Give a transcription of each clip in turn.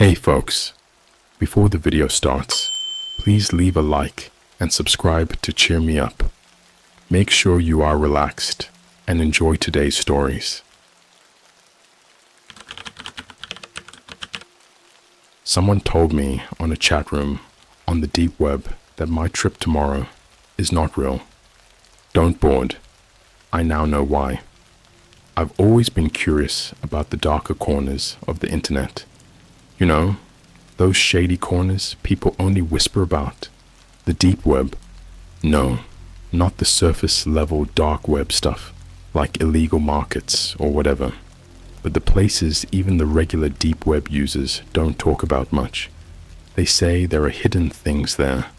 Hey folks, before the video starts, please leave a like and subscribe to cheer me up. Make sure you are relaxed and enjoy today's stories. Someone told me on a chat room on the deep web that my trip tomorrow is not real. Don't board. I now know why. I've always been curious about the darker corners of the internet. You know, those shady corners people only whisper about. The deep web. No, not the surface level dark web stuff, like illegal markets or whatever. But the places even the regular deep web users don't talk about much. They say there are hidden things there.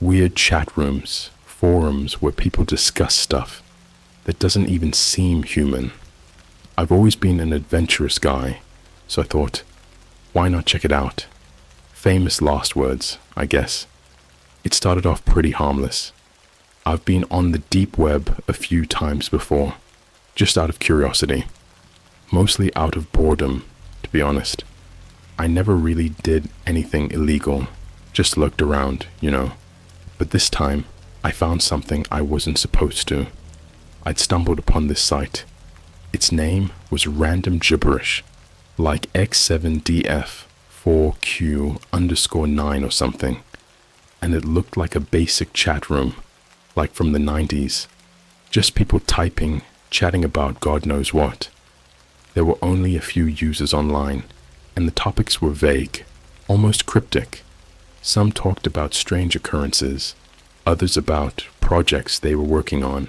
Weird chat rooms, forums where people discuss stuff that doesn't even seem human. I've always been an adventurous guy, so I thought, why not check it out? Famous last words, I guess. It started off pretty harmless. I've been on the deep web a few times before, just out of curiosity. Mostly out of boredom, to be honest. I never really did anything illegal, just looked around, you know. But this time, I found something I wasn't supposed to. I'd stumbled upon this site. Its name was random gibberish, like X7DF4Q_9 or something, and it looked like a basic chat room, like from the 90s. Just people typing, chatting about God knows what. There were only a few users online, and the topics were vague, almost cryptic. Some talked about strange occurrences, others about projects they were working on,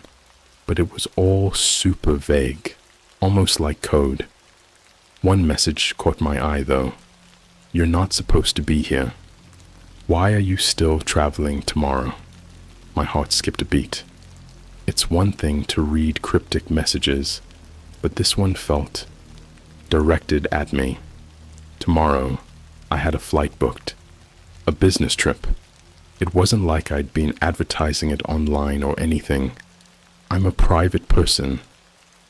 but it was all super vague, almost like code. One message caught my eye though. You're not supposed to be here. Why are you still traveling tomorrow? My heart skipped a beat. It's one thing to read cryptic messages, but this one felt directed at me. Tomorrow, I had a flight booked. A business trip. It wasn't like I'd been advertising it online or anything. I'm a private person.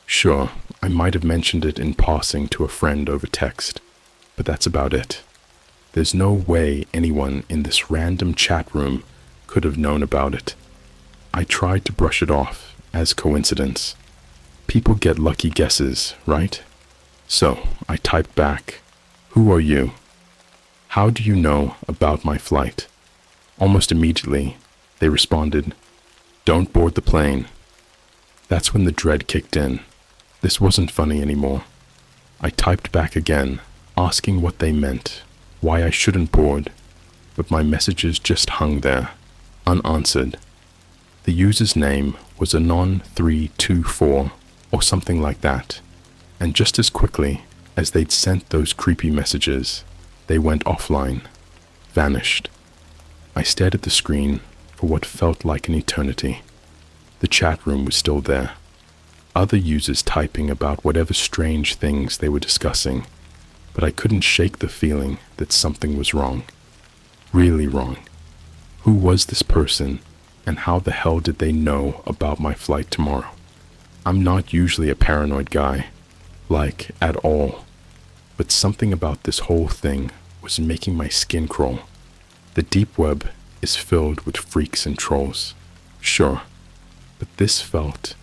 Sure, I might have mentioned it in passing to a friend over text, but that's about it. There's no way anyone in this random chat room could have known about it. I tried to brush it off as coincidence. People get lucky guesses, right? So I typed back, "Who are you? How do you know about my flight?" Almost immediately, they responded, "Don't board the plane." That's when the dread kicked in. This wasn't funny anymore. I typed back again, asking what they meant, why I shouldn't board, but my messages just hung there, unanswered. The user's name was Anon324 or something like that, and just as quickly as they'd sent those creepy messages, they went offline, vanished. I stared at the screen for what felt like an eternity. The chat room was still there. Other users typing about whatever strange things they were discussing, but I couldn't shake the feeling that something was wrong. Really wrong. Who was this person, and how the hell did they know about my flight tomorrow? I'm not usually a paranoid guy, like, at all, but something about this whole thing was making my skin crawl. The deep web is filled with freaks and trolls, sure, but this felt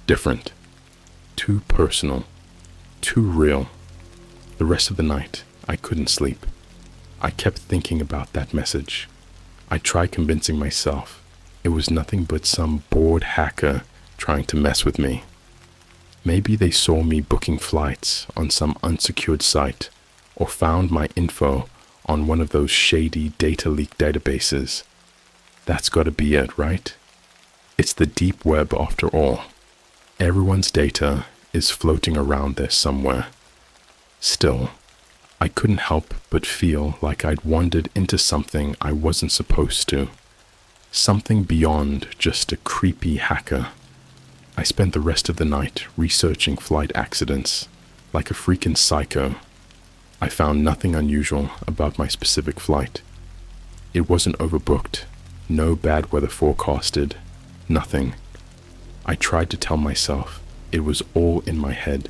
different, too personal, too real. The rest of the night, I couldn't sleep. I kept thinking about that message. I tried convincing myself it was nothing but some bored hacker trying to mess with me. Maybe they saw me booking flights on some unsecured site or found my info on one of those shady data leak databases. That's gotta be it, right? It's the deep web after all. Everyone's data is floating around there somewhere. Still, I couldn't help but feel like I'd wandered into something I wasn't supposed to. Something beyond just a creepy hacker. I spent the rest of the night researching flight accidents, like a freaking psycho. I found nothing unusual about my specific flight. It wasn't overbooked, no bad weather forecasted, nothing. I tried to tell myself it was all in my head,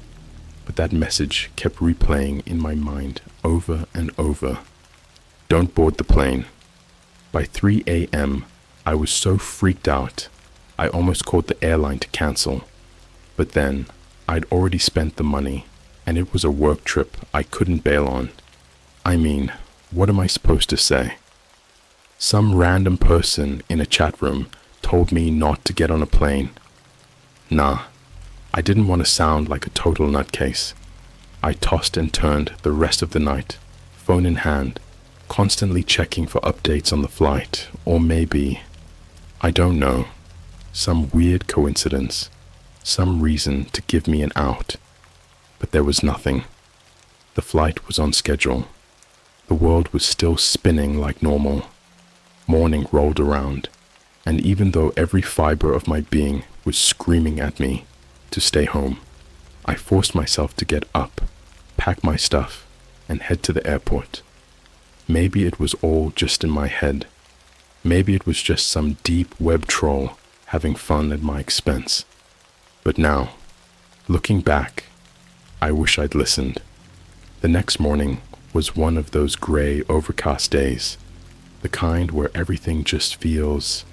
but that message kept replaying in my mind over and over. Don't board the plane. By 3 a.m., I was so freaked out, I almost called the airline to cancel. But then, I'd already spent the money, and it was a work trip I couldn't bail on. I mean, what am I supposed to say? Some random person in a chat room told me not to get on a plane. Nah, I didn't want to sound like a total nutcase. I tossed and turned the rest of the night, phone in hand, constantly checking for updates on the flight, or maybe, I don't know, some weird coincidence, some reason to give me an out. But there was nothing. The flight was on schedule. The world was still spinning like normal. Morning rolled around, and even though every fiber of my being was screaming at me to stay home, I forced myself to get up, pack my stuff, and head to the airport. Maybe it was all just in my head. Maybe it was just some deep web troll having fun at my expense. But now, looking back, I wish I'd listened. The next morning was one of those gray, overcast days, the kind where everything just feels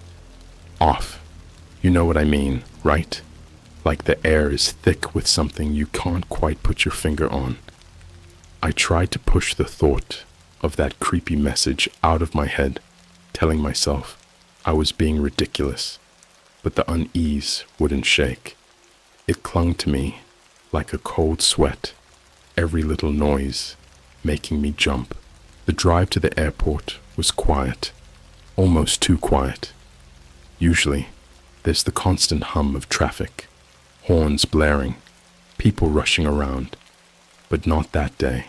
off. You know what I mean, right? Like the air is thick with something you can't quite put your finger on. I tried to push the thought of that creepy message out of my head, telling myself I was being ridiculous, but the unease wouldn't shake. It clung to me like a cold sweat, every little noise making me jump. The drive to the airport was quiet, almost too quiet. Usually, there's the constant hum of traffic, horns blaring, people rushing around, but not that day.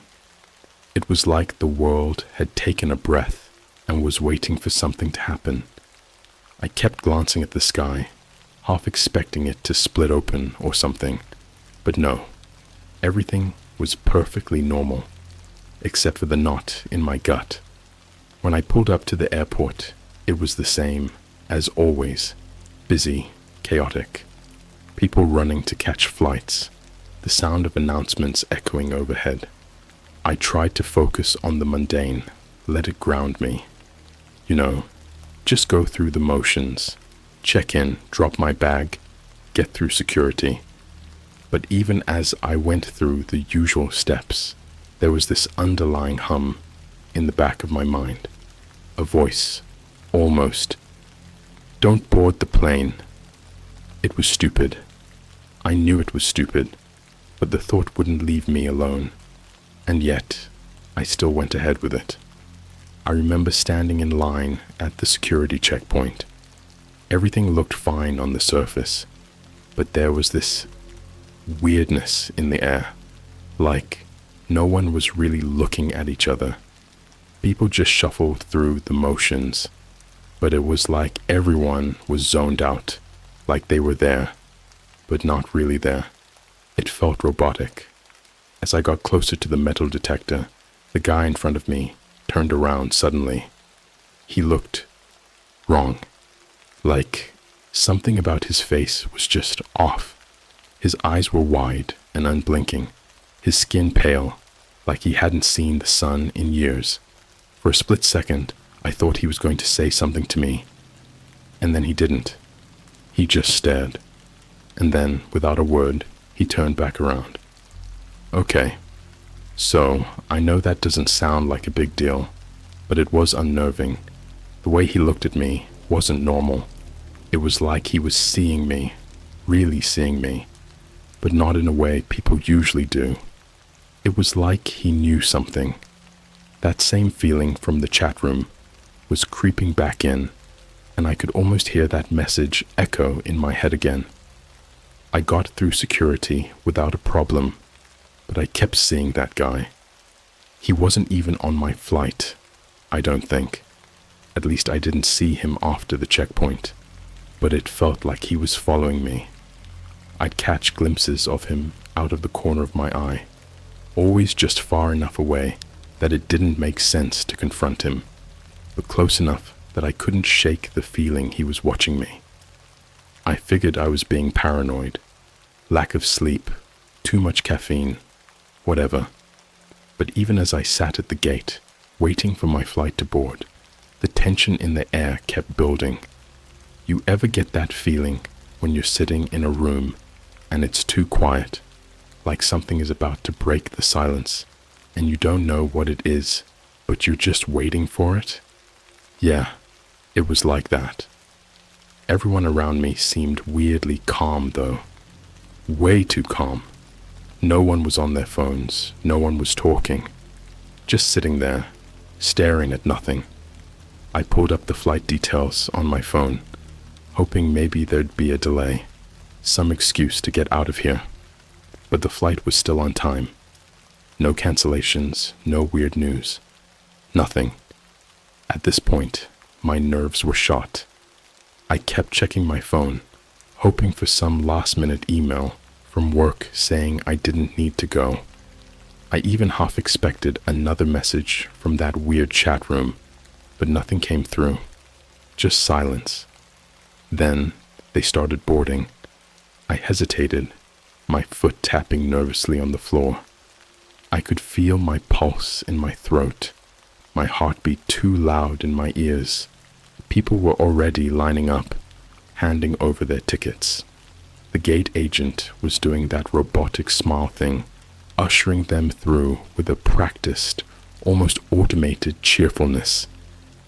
It was like the world had taken a breath and was waiting for something to happen. I kept glancing at the sky, half expecting it to split open or something, but no, everything was perfectly normal, except for the knot in my gut. When I pulled up to the airport, it was the same, as always, busy, chaotic. People running to catch flights, the sound of announcements echoing overhead. I tried to focus on the mundane, let it ground me. You know, just go through the motions, check in, drop my bag, get through security. But even as I went through the usual steps, there was this underlying hum in the back of my mind. A voice, almost, "Don't board the plane." It was stupid. I knew it was stupid, but the thought wouldn't leave me alone. And yet, I still went ahead with it. I remember standing in line at the security checkpoint. Everything looked fine on the surface, but there was this weirdness in the air, like no one was really looking at each other. People just shuffled through the motions, but it was like everyone was zoned out, like they were there, but not really there. It felt robotic. As I got closer to the metal detector, the guy in front of me turned around suddenly. He looked wrong. Like something about his face was just off. His eyes were wide and unblinking, his skin pale, like he hadn't seen the sun in years. For a split second, I thought he was going to say something to me. And then he didn't. He just stared. And then, without a word, he turned back around. Okay, so I know that doesn't sound like a big deal, but it was unnerving. The way he looked at me wasn't normal. It was like he was seeing me, really seeing me, but not in a way people usually do. It was like he knew something. That same feeling from the chat room was creeping back in, and I could almost hear that message echo in my head again. I got through security without a problem, but I kept seeing that guy. He wasn't even on my flight, I don't think. At least I didn't see him after the checkpoint, but it felt like he was following me. I'd catch glimpses of him out of the corner of my eye, always just far enough away that it didn't make sense to confront him, but close enough that I couldn't shake the feeling he was watching me. I figured I was being paranoid. Lack of sleep, too much caffeine, whatever. But even as I sat at the gate, waiting for my flight to board, the tension in the air kept building. You ever get that feeling when you're sitting in a room and it's too quiet, like something is about to break the silence, and you don't know what it is, but you're just waiting for it? Yeah, it was like that. Everyone around me seemed weirdly calm though. Way too calm. No one was on their phones, no one was talking. Just sitting there, staring at nothing. I pulled up the flight details on my phone, hoping maybe there'd be a delay, some excuse to get out of here. But the flight was still on time. No cancellations, no weird news. Nothing. At this point, my nerves were shot. I kept checking my phone, hoping for some last-minute email from work saying I didn't need to go. I even half expected another message from that weird chat room, but nothing came through. Just silence. Then they started boarding. I hesitated, my foot tapping nervously on the floor. I could feel my pulse in my throat, my heartbeat too loud in my ears. People were already lining up, handing over their tickets. The gate agent was doing that robotic smile thing, ushering them through with a practiced, almost automated cheerfulness.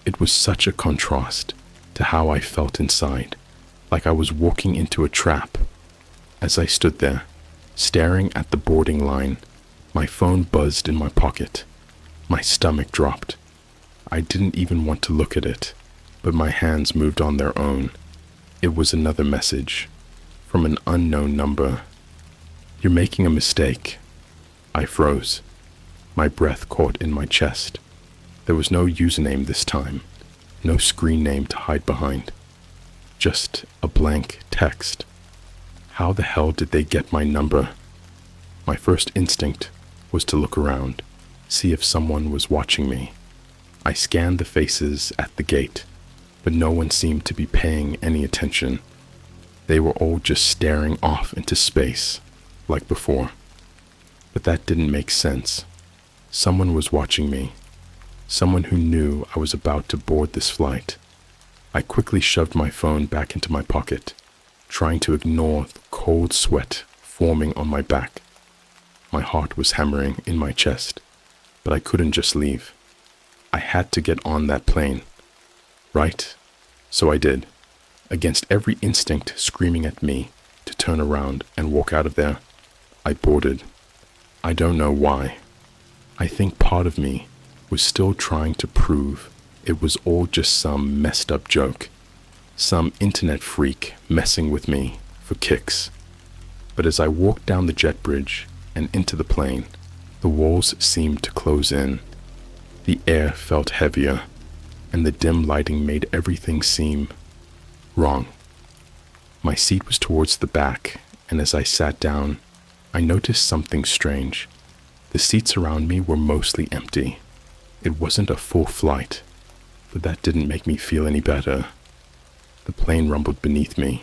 It was such a contrast to how I felt inside, like I was walking into a trap. As I stood there, staring at the boarding line, my phone buzzed in my pocket. My stomach dropped. I didn't even want to look at it, but my hands moved on their own. It was another message from an unknown number. "You're making a mistake." I froze. My breath caught in my chest. There was no username this time, no screen name to hide behind. Just a blank text. How the hell did they get my number? My first instinct was to look around, see if someone was watching me. I scanned the faces at the gate, but no one seemed to be paying any attention. They were all just staring off into space, like before. But that didn't make sense. Someone was watching me. Someone who knew I was about to board this flight. I quickly shoved my phone back into my pocket, trying to ignore the cold sweat forming on my back. My heart was hammering in my chest, but I couldn't just leave. I had to get on that plane. Right? So I did, against every instinct screaming at me to turn around and walk out of there. I boarded. I don't know why. I think part of me was still trying to prove it was all just some messed up joke, some internet freak messing with me for kicks. But as I walked down the jet bridge and into the plane, the walls seemed to close in. The air felt heavier, and the dim lighting made everything seem wrong. My seat was towards the back, and as I sat down, I noticed something strange. The seats around me were mostly empty. It wasn't a full flight, but that didn't make me feel any better. The plane rumbled beneath me,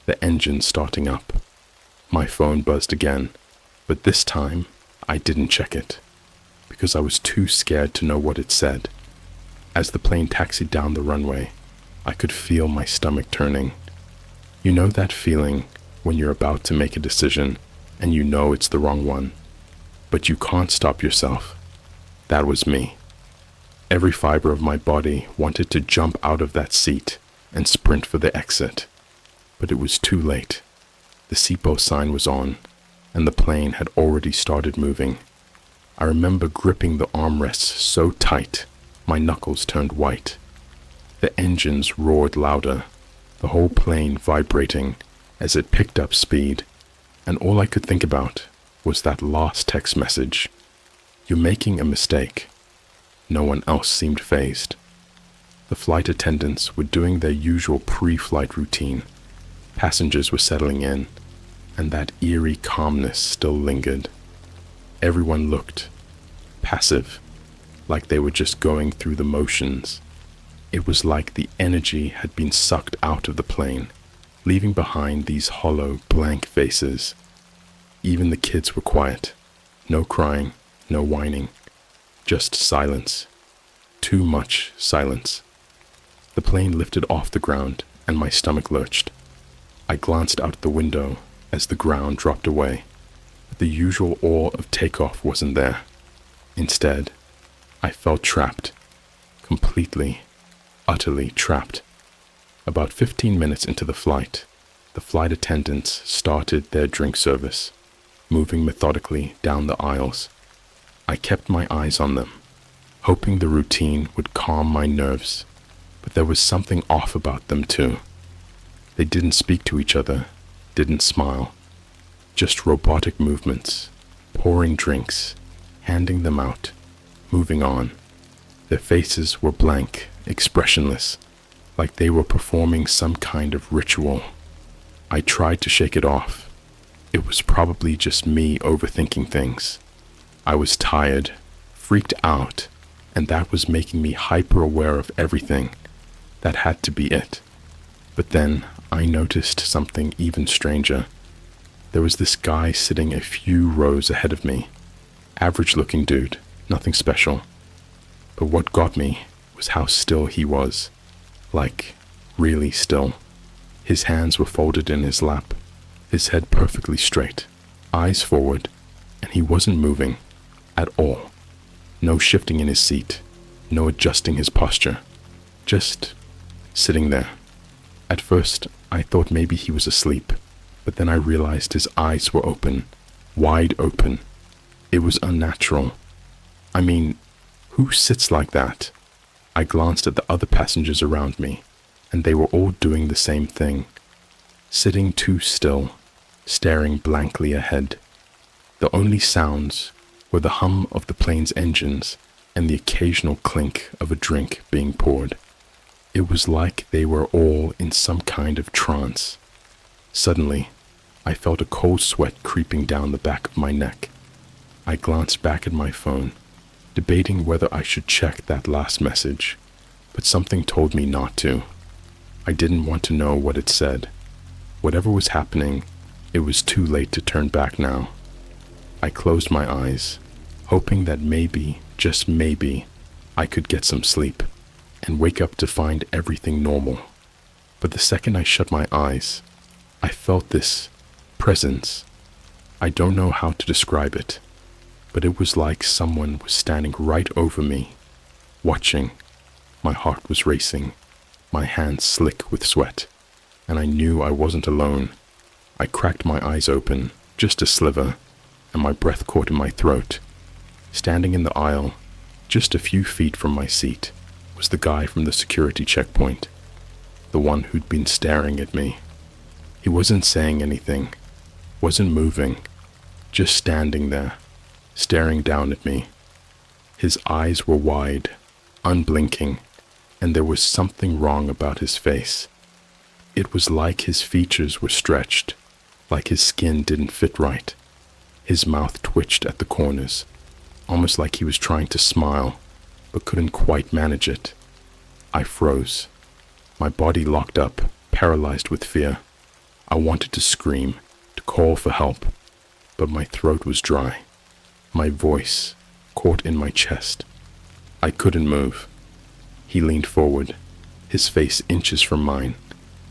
the engine starting up. My phone buzzed again, but this time I didn't check it, because I was too scared to know what it said. As the plane taxied down the runway, I could feel my stomach turning. You know that feeling when you're about to make a decision and you know it's the wrong one, but you can't stop yourself? That was me. Every fiber of my body wanted to jump out of that seat and sprint for the exit, but it was too late. The seatbelt sign was on, and the plane had already started moving. I remember gripping the armrests so tight, my knuckles turned white. The engines roared louder, the whole plane vibrating as it picked up speed, and all I could think about was that last text message. "You're making a mistake." No one else seemed fazed. The flight attendants were doing their usual pre-flight routine. Passengers were settling in, and that eerie calmness still lingered. Everyone looked passive, like they were just going through the motions. It was like the energy had been sucked out of the plane, leaving behind these hollow, blank faces. Even the kids were quiet, No crying, no whining, just silence. Too much silence. The plane lifted off the ground and my stomach lurched. I glanced out the window as the ground dropped away, but the usual awe of takeoff wasn't there. Instead, I felt trapped. Completely, utterly trapped. About 15 minutes into the flight attendants started their drink service, moving methodically down the aisles. I kept my eyes on them, hoping the routine would calm my nerves, but there was something off about them too. They didn't speak to each other, didn't smile, just robotic movements, pouring drinks, handing them out, moving on. Their faces were blank, expressionless, like they were performing some kind of ritual. I tried to shake it off. It was probably just me overthinking things. I was tired, freaked out, and that was making me hyper aware of everything. That had to be it. But then I noticed something even stranger. There was this guy sitting a few rows ahead of me. Average-looking dude, nothing special. But what got me was how still he was. Like, really still. His hands were folded in his lap, his head perfectly straight, eyes forward, and he wasn't moving at all. No shifting in his seat, no adjusting his posture. Just sitting there. At first, I thought maybe he was asleep, but then I realized his eyes were open, wide open. It was unnatural. I mean, who sits like that? I glanced at the other passengers around me, and they were all doing the same thing. Sitting too still, staring blankly ahead. The only sounds were the hum of the plane's engines and the occasional clink of a drink being poured. It was like they were all in some kind of trance. Suddenly, I felt a cold sweat creeping down the back of my neck. I glanced back at my phone, debating whether I should check that last message, but something told me not to. I didn't want to know what it said. Whatever was happening, it was too late to turn back now. I closed my eyes, hoping that maybe, just maybe, I could get some sleep and wake up to find everything normal. But the second I shut my eyes, I felt this presence. I don't know how to describe it, but it was like someone was standing right over me, watching. My heart was racing, my hands slick with sweat, and I knew I wasn't alone. I cracked my eyes open, just a sliver, and my breath caught in my throat. Standing in the aisle, just a few feet from my seat, was the guy from the security checkpoint, the one who'd been staring at me. He wasn't saying anything, wasn't moving, just standing there, staring down at me. His eyes were wide, unblinking, and there was something wrong about his face. It was like his features were stretched, like his skin didn't fit right. His mouth twitched at the corners, almost like he was trying to smile, but couldn't quite manage it. I froze. My body locked up, paralyzed with fear. I wanted to scream, to call for help, but my throat was dry. My voice caught in my chest. I couldn't move. He leaned forward, his face inches from mine,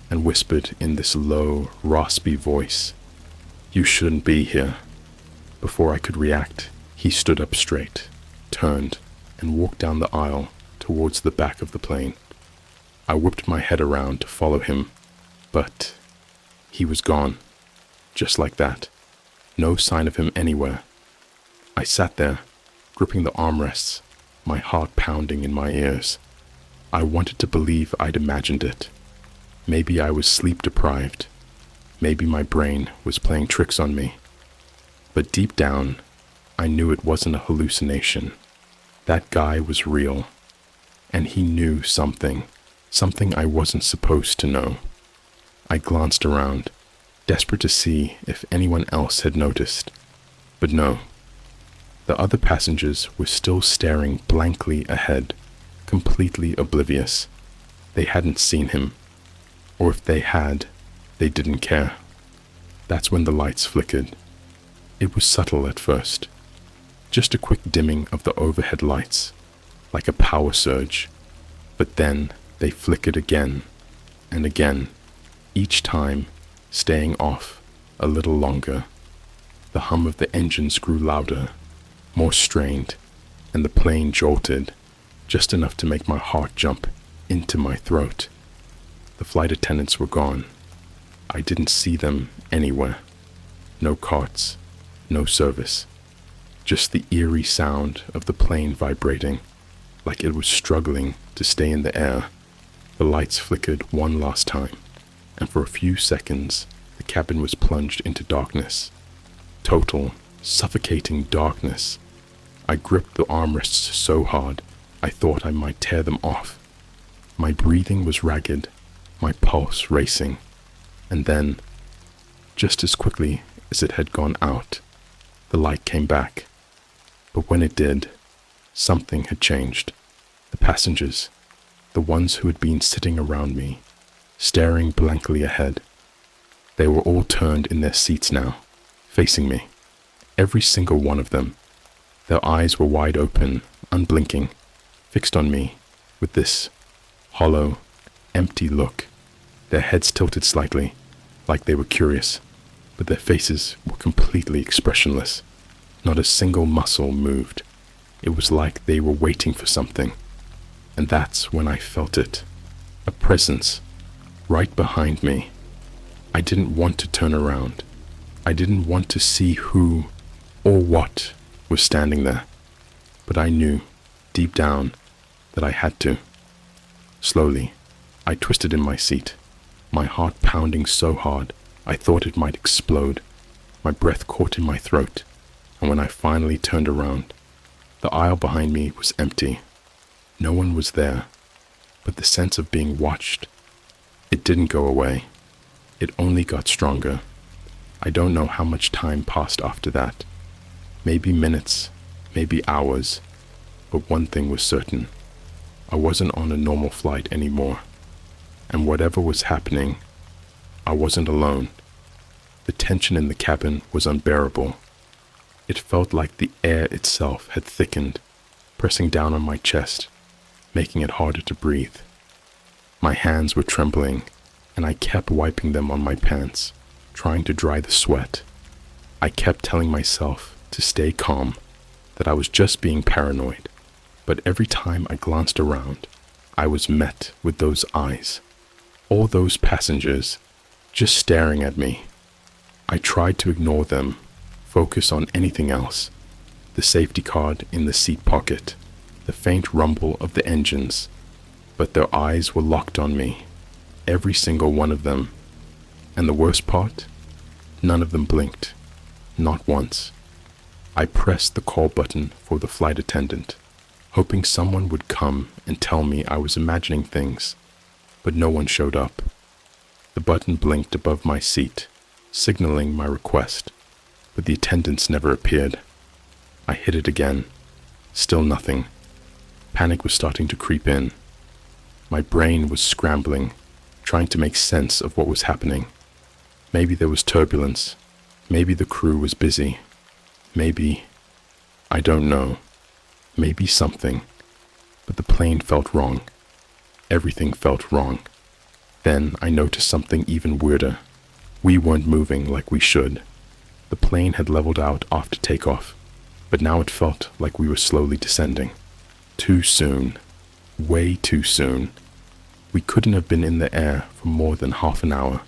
and whispered in this low, raspy voice, "You shouldn't be here." Before I could react, he stood up straight, turned, and walked down the aisle towards the back of the plane. I whipped my head around to follow him, but he was gone, just like that. No sign of him anywhere. I sat there, gripping the armrests, my heart pounding in my ears. I wanted to believe I'd imagined it. Maybe I was sleep deprived. Maybe my brain was playing tricks on me. But deep down, I knew it wasn't a hallucination. That guy was real. And he knew something I wasn't supposed to know. I glanced around, desperate to see if anyone else had noticed. But no. The other passengers were still staring blankly ahead, completely oblivious. They hadn't seen him. Or if they had, they didn't care. That's when the lights flickered. It was subtle at first, Just a quick dimming of the overhead lights, like a power surge. But then they flickered again and again, each time staying off a little longer. The hum of the engines grew louder, more strained, and the plane jolted, just enough to make my heart jump into my throat. The flight attendants were gone. I didn't see them anywhere. No carts, no service. Just the eerie sound of the plane vibrating, like it was struggling to stay in the air. The lights flickered one last time, and for a few seconds, the cabin was plunged into darkness. Total, suffocating darkness. I gripped the armrests so hard, I thought I might tear them off. My breathing was ragged, my pulse racing, and then, just as quickly as it had gone out, the light came back. But when it did, something had changed. The passengers, the ones who had been sitting around me, staring blankly ahead, they were all turned in their seats now, facing me. Every single one of them. Their eyes were wide open, unblinking, fixed on me with this hollow, empty look. Their heads tilted slightly, like they were curious, but their faces were completely expressionless. Not a single muscle moved. It was like they were waiting for something. And that's when I felt it. A presence, right behind me. I didn't want to turn around. I didn't want to see who or what was standing there. But I knew, deep down, that I had to. Slowly, I twisted in my seat, my heart pounding so hard I thought it might explode. My breath caught in my throat, and when I finally turned around, the aisle behind me was empty. No one was there, but the sense of being watched, it didn't go away. It only got stronger. I don't know how much time passed after that. Maybe minutes, maybe hours, but one thing was certain. I wasn't on a normal flight anymore, and whatever was happening, I wasn't alone. The tension in the cabin was unbearable. It felt like the air itself had thickened, pressing down on my chest, making it harder to breathe. My hands were trembling, and I kept wiping them on my pants, trying to dry the sweat. I kept telling myself to stay calm, that I was just being paranoid, but every time I glanced around, I was met with those eyes. All those passengers, just staring at me. I tried to ignore them, focus on anything else. The safety card in the seat pocket, the faint rumble of the engines, but their eyes were locked on me, every single one of them. And the worst part? None of them blinked, not once. I pressed the call button for the flight attendant, hoping someone would come and tell me I was imagining things, but no one showed up. The button blinked above my seat, signaling my request, but the attendants never appeared. I hit it again. Still nothing. Panic was starting to creep in. My brain was scrambling, trying to make sense of what was happening. Maybe there was turbulence. Maybe the crew was busy. Maybe, I don't know. Maybe something. But the plane felt wrong. Everything felt wrong. Then I noticed something even weirder. We weren't moving like we should. The plane had leveled out after takeoff, but now it felt like we were slowly descending. Too soon. Way too soon. We couldn't have been in the air for more than half an hour,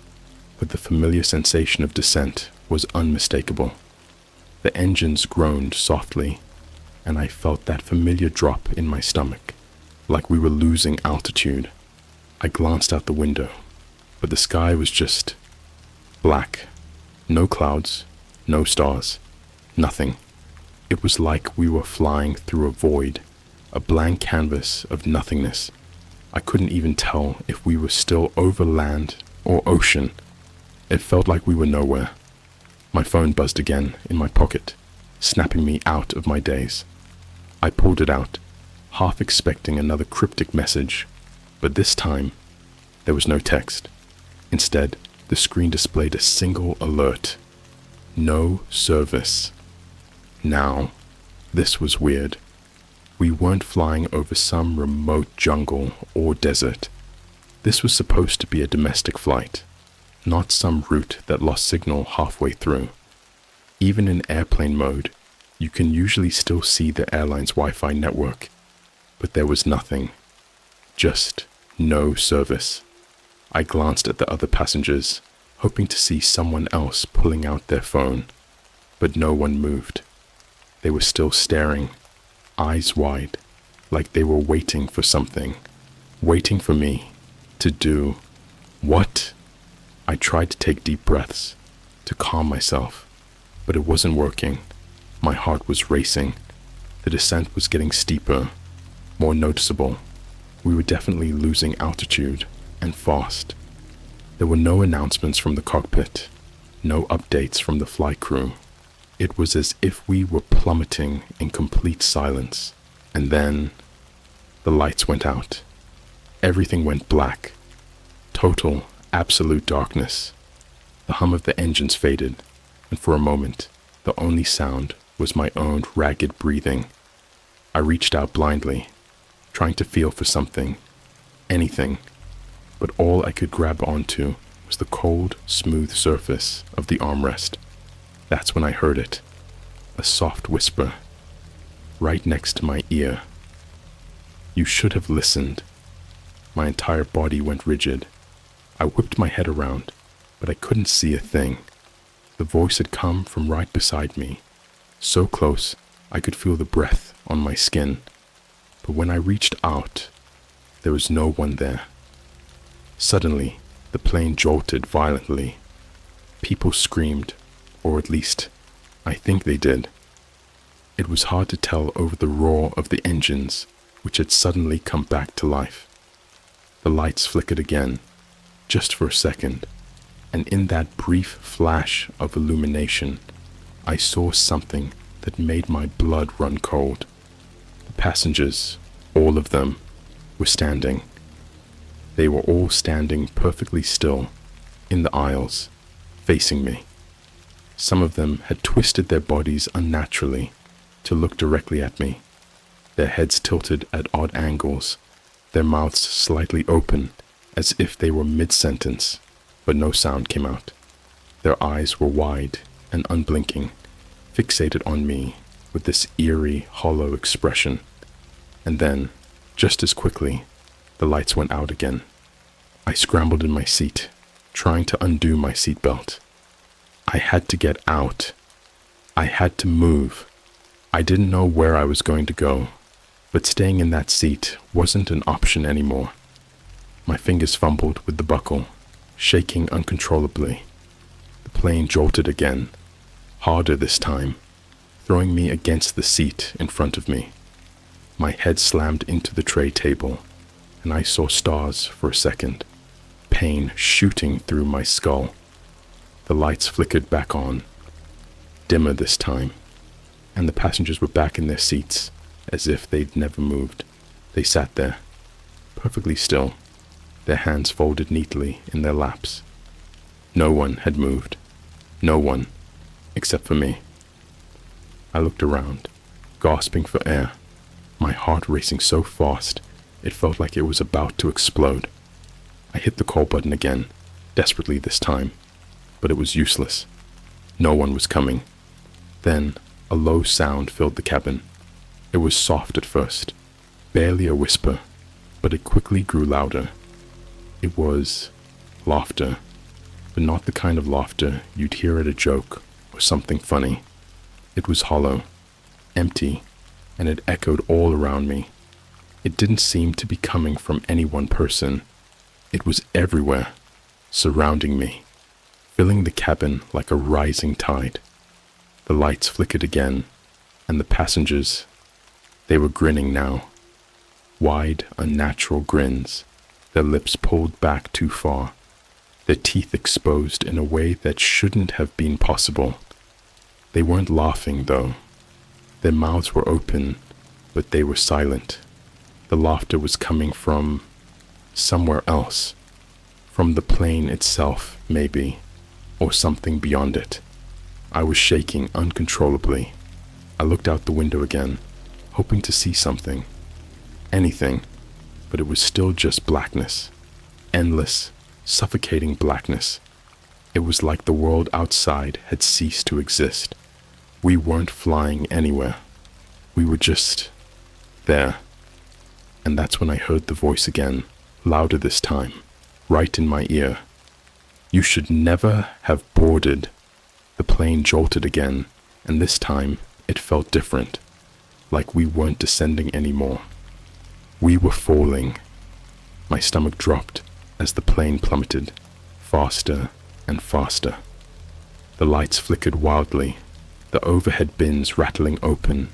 but the familiar sensation of descent was unmistakable. The engines groaned softly, and I felt that familiar drop in my stomach, like we were losing altitude. I glanced out the window, but the sky was just black. No clouds, no stars, nothing. It was like we were flying through a void, a blank canvas of nothingness. I couldn't even tell if we were still over land or ocean. It felt like we were nowhere. My phone buzzed again in my pocket, snapping me out of my daze. I pulled it out, half expecting another cryptic message, but this time, there was no text. Instead, the screen displayed a single alert. No service. Now. This was weird. We weren't flying over some remote jungle or desert. This was supposed to be a domestic flight, not some route that lost signal halfway through. Even in airplane mode, you can usually still see the airline's Wi-Fi network, but there was nothing. Just no service. I glanced at the other passengers, hoping to see someone else pulling out their phone, but no one moved. They were still staring, eyes wide, like they were waiting for something, waiting for me to do what? I tried to take deep breaths, to calm myself, but it wasn't working. My heart was racing. The descent was getting steeper, more noticeable. We were definitely losing altitude, and fast. There were no announcements from the cockpit, no updates from the flight crew. It was as if we were plummeting in complete silence. And then the lights went out. Everything went black. Total, absolute darkness. The hum of the engines faded, and for a moment, the only sound was my own ragged breathing. I reached out blindly, trying to feel for something, anything, but all I could grab onto was the cold, smooth surface of the armrest. That's when I heard it, a soft whisper, right next to my ear. You should have listened. My entire body went rigid. I whipped my head around, but I couldn't see a thing. The voice had come from right beside me, so close I could feel the breath on my skin. But when I reached out, there was no one there. Suddenly, the plane jolted violently. People screamed, or at least, I think they did. It was hard to tell over the roar of the engines, which had suddenly come back to life. The lights flickered again, just for a second, and in that brief flash of illumination, I saw something that made my blood run cold. The passengers, all of them, were standing. They were all standing perfectly still, in the aisles, facing me. Some of them had twisted their bodies unnaturally to look directly at me, their heads tilted at odd angles, their mouths slightly open as if they were mid-sentence, but no sound came out. Their eyes were wide and unblinking, fixated on me with this eerie, hollow expression. And then, just as quickly, the lights went out again. I scrambled in my seat, trying to undo my seatbelt. I had to get out. I had to move. I didn't know where I was going to go, but staying in that seat wasn't an option anymore. My fingers fumbled with the buckle, shaking uncontrollably. The plane jolted again, harder this time, throwing me against the seat in front of me. My head slammed into the tray table, and I saw stars for a second, pain shooting through my skull. The lights flickered back on, dimmer this time, and the passengers were back in their seats, as if they'd never moved. They sat there, perfectly still, their hands folded neatly in their laps. No one had moved. No one, except for me. I looked around, gasping for air, my heart racing so fast it felt like it was about to explode. I hit the call button again, desperately this time, but it was useless. No one was coming. Then a low sound filled the cabin. It was soft at first, barely a whisper, but it quickly grew louder. It was laughter, but not the kind of laughter you'd hear at a joke or something funny. It was hollow, empty, and it echoed all around me. It didn't seem to be coming from any one person. It was everywhere, surrounding me, filling the cabin like a rising tide. The lights flickered again, and the passengers, they were grinning now. Wide, unnatural grins, their lips pulled back too far, their teeth exposed in a way that shouldn't have been possible. They weren't laughing, though. Their mouths were open, but they were silent. The laughter was coming from somewhere else, from the plane itself, maybe, or something beyond it. I was shaking uncontrollably. I looked out the window again, hoping to see something. Anything, but it was still just blackness. Endless, suffocating blackness. It was like the world outside had ceased to exist. We weren't flying anywhere. We were just there. And that's when I heard the voice again, louder this time, right in my ear. You should never have boarded. The plane jolted again, and this time it felt different, like we weren't descending anymore. We were falling. My stomach dropped as the plane plummeted, faster and faster. The lights flickered wildly, the overhead bins rattling open,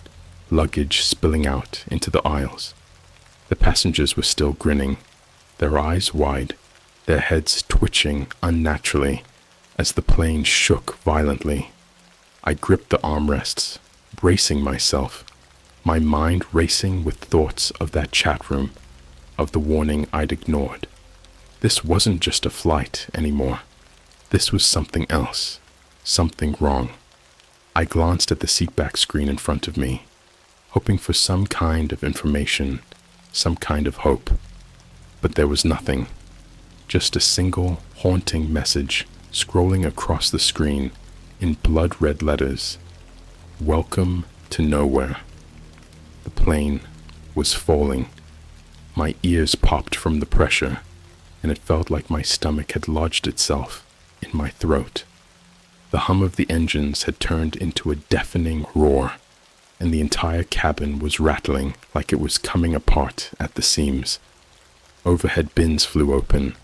luggage spilling out into the aisles. The passengers were still grinning, their eyes wide, their heads twitching unnaturally as the plane shook violently. I gripped the armrests, bracing myself, my mind racing with thoughts of that chat room, of the warning I'd ignored. This wasn't just a flight anymore. This was something else, something wrong. I glanced at the seatback screen in front of me, hoping for some kind of information, some kind of hope. But there was nothing, just a single haunting message scrolling across the screen in blood-red letters. Welcome to nowhere. The plane was falling. My ears popped from the pressure, and it felt like my stomach had lodged itself in my throat. The hum of the engines had turned into a deafening roar, and the entire cabin was rattling like it was coming apart at the seams. Overhead bins flew open,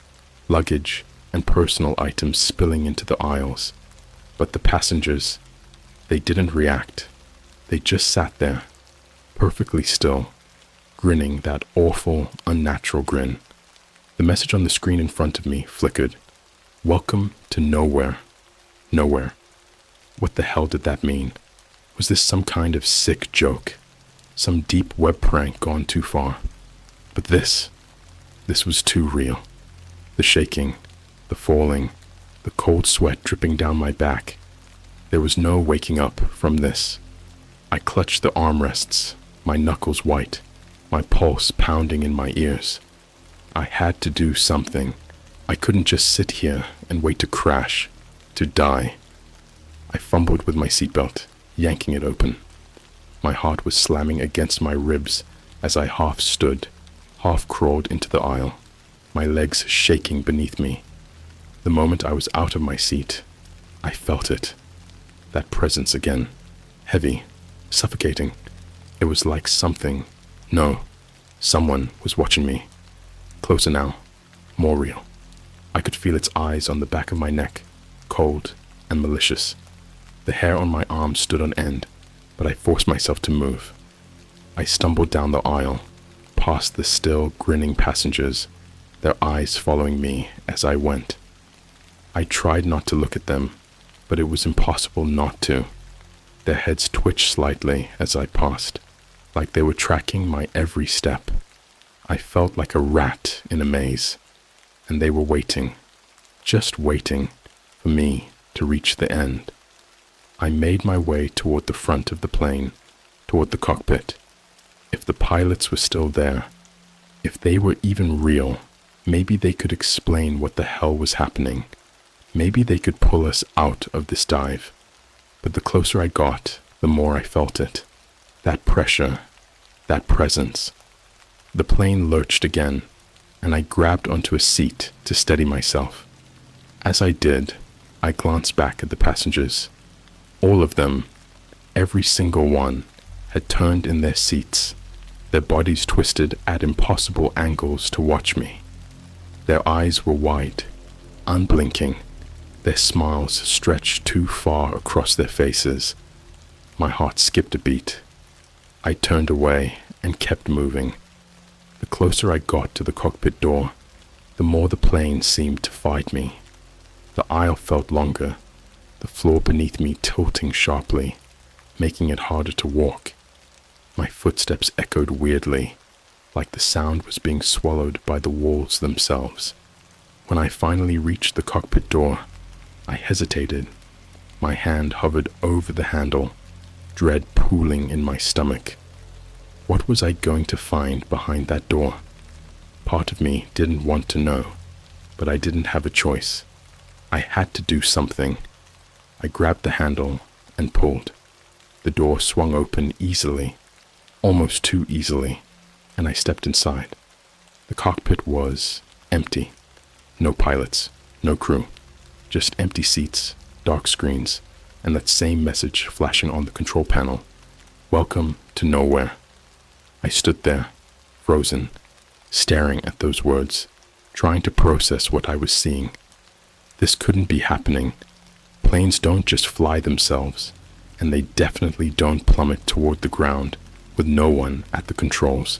luggage and personal items spilling into the aisles. But the passengers, they didn't react. They just sat there, perfectly still, grinning that awful, unnatural grin. The message on the screen in front of me flickered. Welcome to nowhere. Nowhere. What the hell did that mean? Was this some kind of sick joke? Some deep web prank gone too far? But this was too real. The shaking, the falling, the cold sweat dripping down my back. There was no waking up from this. I clutched the armrests, my knuckles white, my pulse pounding in my ears. I had to do something. I couldn't just sit here and wait to crash, to die. I fumbled with my seatbelt, yanking it open. My heart was slamming against my ribs as I half stood, half crawled into the aisle, my legs shaking beneath me. The moment I was out of my seat, I felt it. That presence again, heavy, suffocating. It was like something, no, someone was watching me. Closer now, more real. I could feel its eyes on the back of my neck, cold and malicious. The hair on my arm stood on end, but I forced myself to move. I stumbled down the aisle, past the still grinning passengers, their eyes following me as I went. I tried not to look at them, but it was impossible not to. Their heads twitched slightly as I passed, like they were tracking my every step. I felt like a rat in a maze, and they were waiting, just waiting, for me to reach the end. I made my way toward the front of the plane, toward the cockpit. If the pilots were still there, if they were even real, maybe they could explain what the hell was happening. Maybe they could pull us out of this dive. But the closer I got, the more I felt it. That pressure, that presence. The plane lurched again, and I grabbed onto a seat to steady myself. As I did, I glanced back at the passengers. All of them, every single one, had turned in their seats, their bodies twisted at impossible angles to watch me. Their eyes were wide, unblinking, their smiles stretched too far across their faces. My heart skipped a beat. I turned away and kept moving. The closer I got to the cockpit door, the more the plane seemed to fight me. The aisle felt longer, the floor beneath me tilting sharply, making it harder to walk. My footsteps echoed weirdly, like the sound was being swallowed by the walls themselves. When I finally reached the cockpit door, I hesitated. My hand hovered over the handle, dread pooling in my stomach. What was I going to find behind that door? Part of me didn't want to know, but I didn't have a choice. I had to do something. I grabbed the handle and pulled. The door swung open easily, almost too easily, and I stepped inside. The cockpit was empty. No pilots, no crew, just empty seats, dark screens, and that same message flashing on the control panel. Welcome to nowhere. I stood there, frozen, staring at those words, trying to process what I was seeing. This couldn't be happening. Planes don't just fly themselves, and they definitely don't plummet toward the ground with no one at the controls.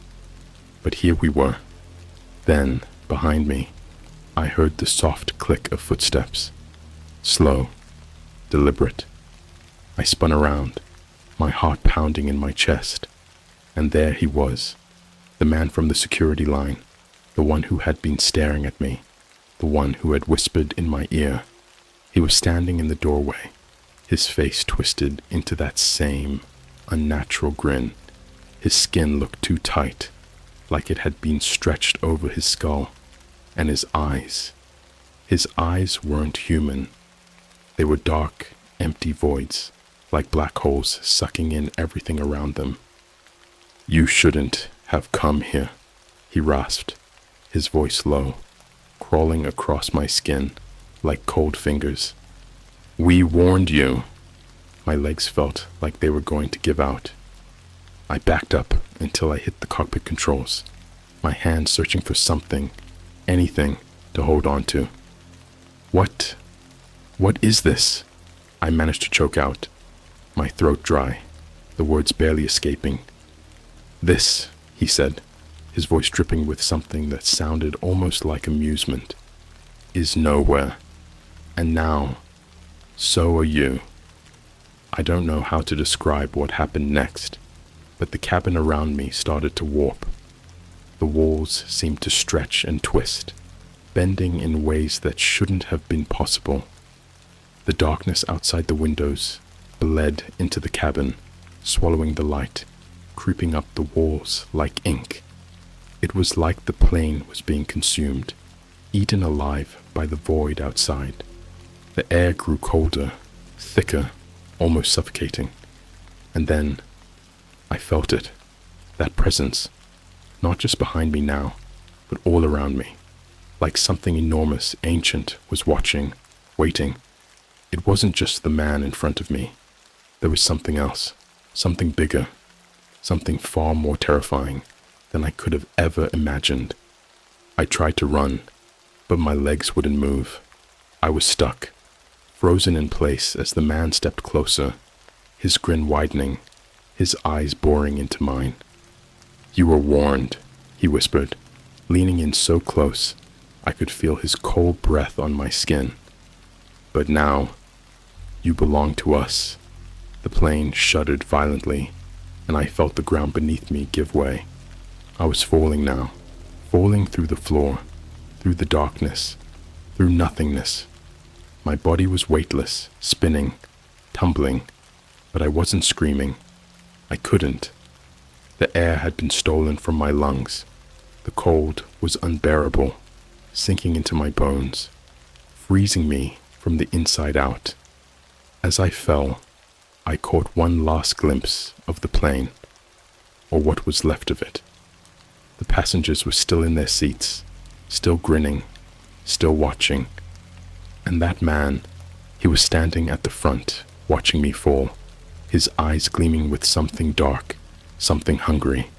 But here we were. Then, behind me, I heard the soft click of footsteps. Slow, deliberate. I spun around, my heart pounding in my chest. And there he was, the man from the security line, the one who had been staring at me, the one who had whispered in my ear. He was standing in the doorway, his face twisted into that same unnatural grin. His skin looked too tight, like it had been stretched over his skull, and his eyes weren't human. They were dark, empty voids, like black holes sucking in everything around them. "You shouldn't have come here," he rasped, his voice low, crawling across my skin like cold fingers. "We warned you." My legs felt like they were going to give out. I backed up until I hit the cockpit controls, my hands searching for something, anything to hold on to. What is this?" I managed to choke out, my throat dry, the words barely escaping. "This," he said, his voice dripping with something that sounded almost like amusement, "is nowhere. And now, so are you." I don't know how to describe what happened next, but the cabin around me started to warp. The walls seemed to stretch and twist, bending in ways that shouldn't have been possible. The darkness outside the windows bled into the cabin, swallowing the light, creeping up the walls like ink. It was like the plane was being consumed, eaten alive by the void outside. The air grew colder, thicker, almost suffocating. And then I felt it, that presence, not just behind me now, but all around me, like something enormous, ancient, was watching, waiting. It wasn't just the man in front of me. There was something else, something bigger, something far more terrifying than I could have ever imagined. I tried to run, but my legs wouldn't move. I was stuck, frozen in place as the man stepped closer, his grin widening, his eyes boring into mine. "You were warned," he whispered, leaning in so close I could feel his cold breath on my skin. "But now, you belong to us." The plane shuddered violently, and I felt the ground beneath me give way. I was falling now, falling through the floor, through the darkness, through nothingness. My body was weightless, spinning, tumbling, but I wasn't screaming. I couldn't. The air had been stolen from my lungs. The cold was unbearable, sinking into my bones, freezing me from the inside out. As I fell, I caught one last glimpse of the plane, or what was left of it. The passengers were still in their seats, still grinning, still watching. And that man, he was standing at the front, watching me fall, his eyes gleaming with something dark, something hungry.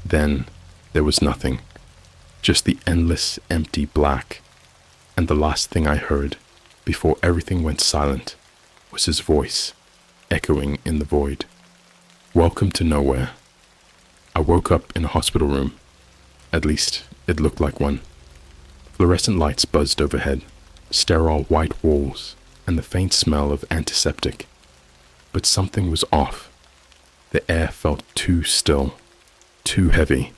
Then there was nothing, just the endless, empty black. And the last thing I heard, before everything went silent, was his voice, echoing in the void. "Welcome to nowhere." I woke up in a hospital room. At least, it looked like one. Fluorescent lights buzzed overhead, sterile white walls, and the faint smell of antiseptic. But something was off. The air felt too still, too heavy.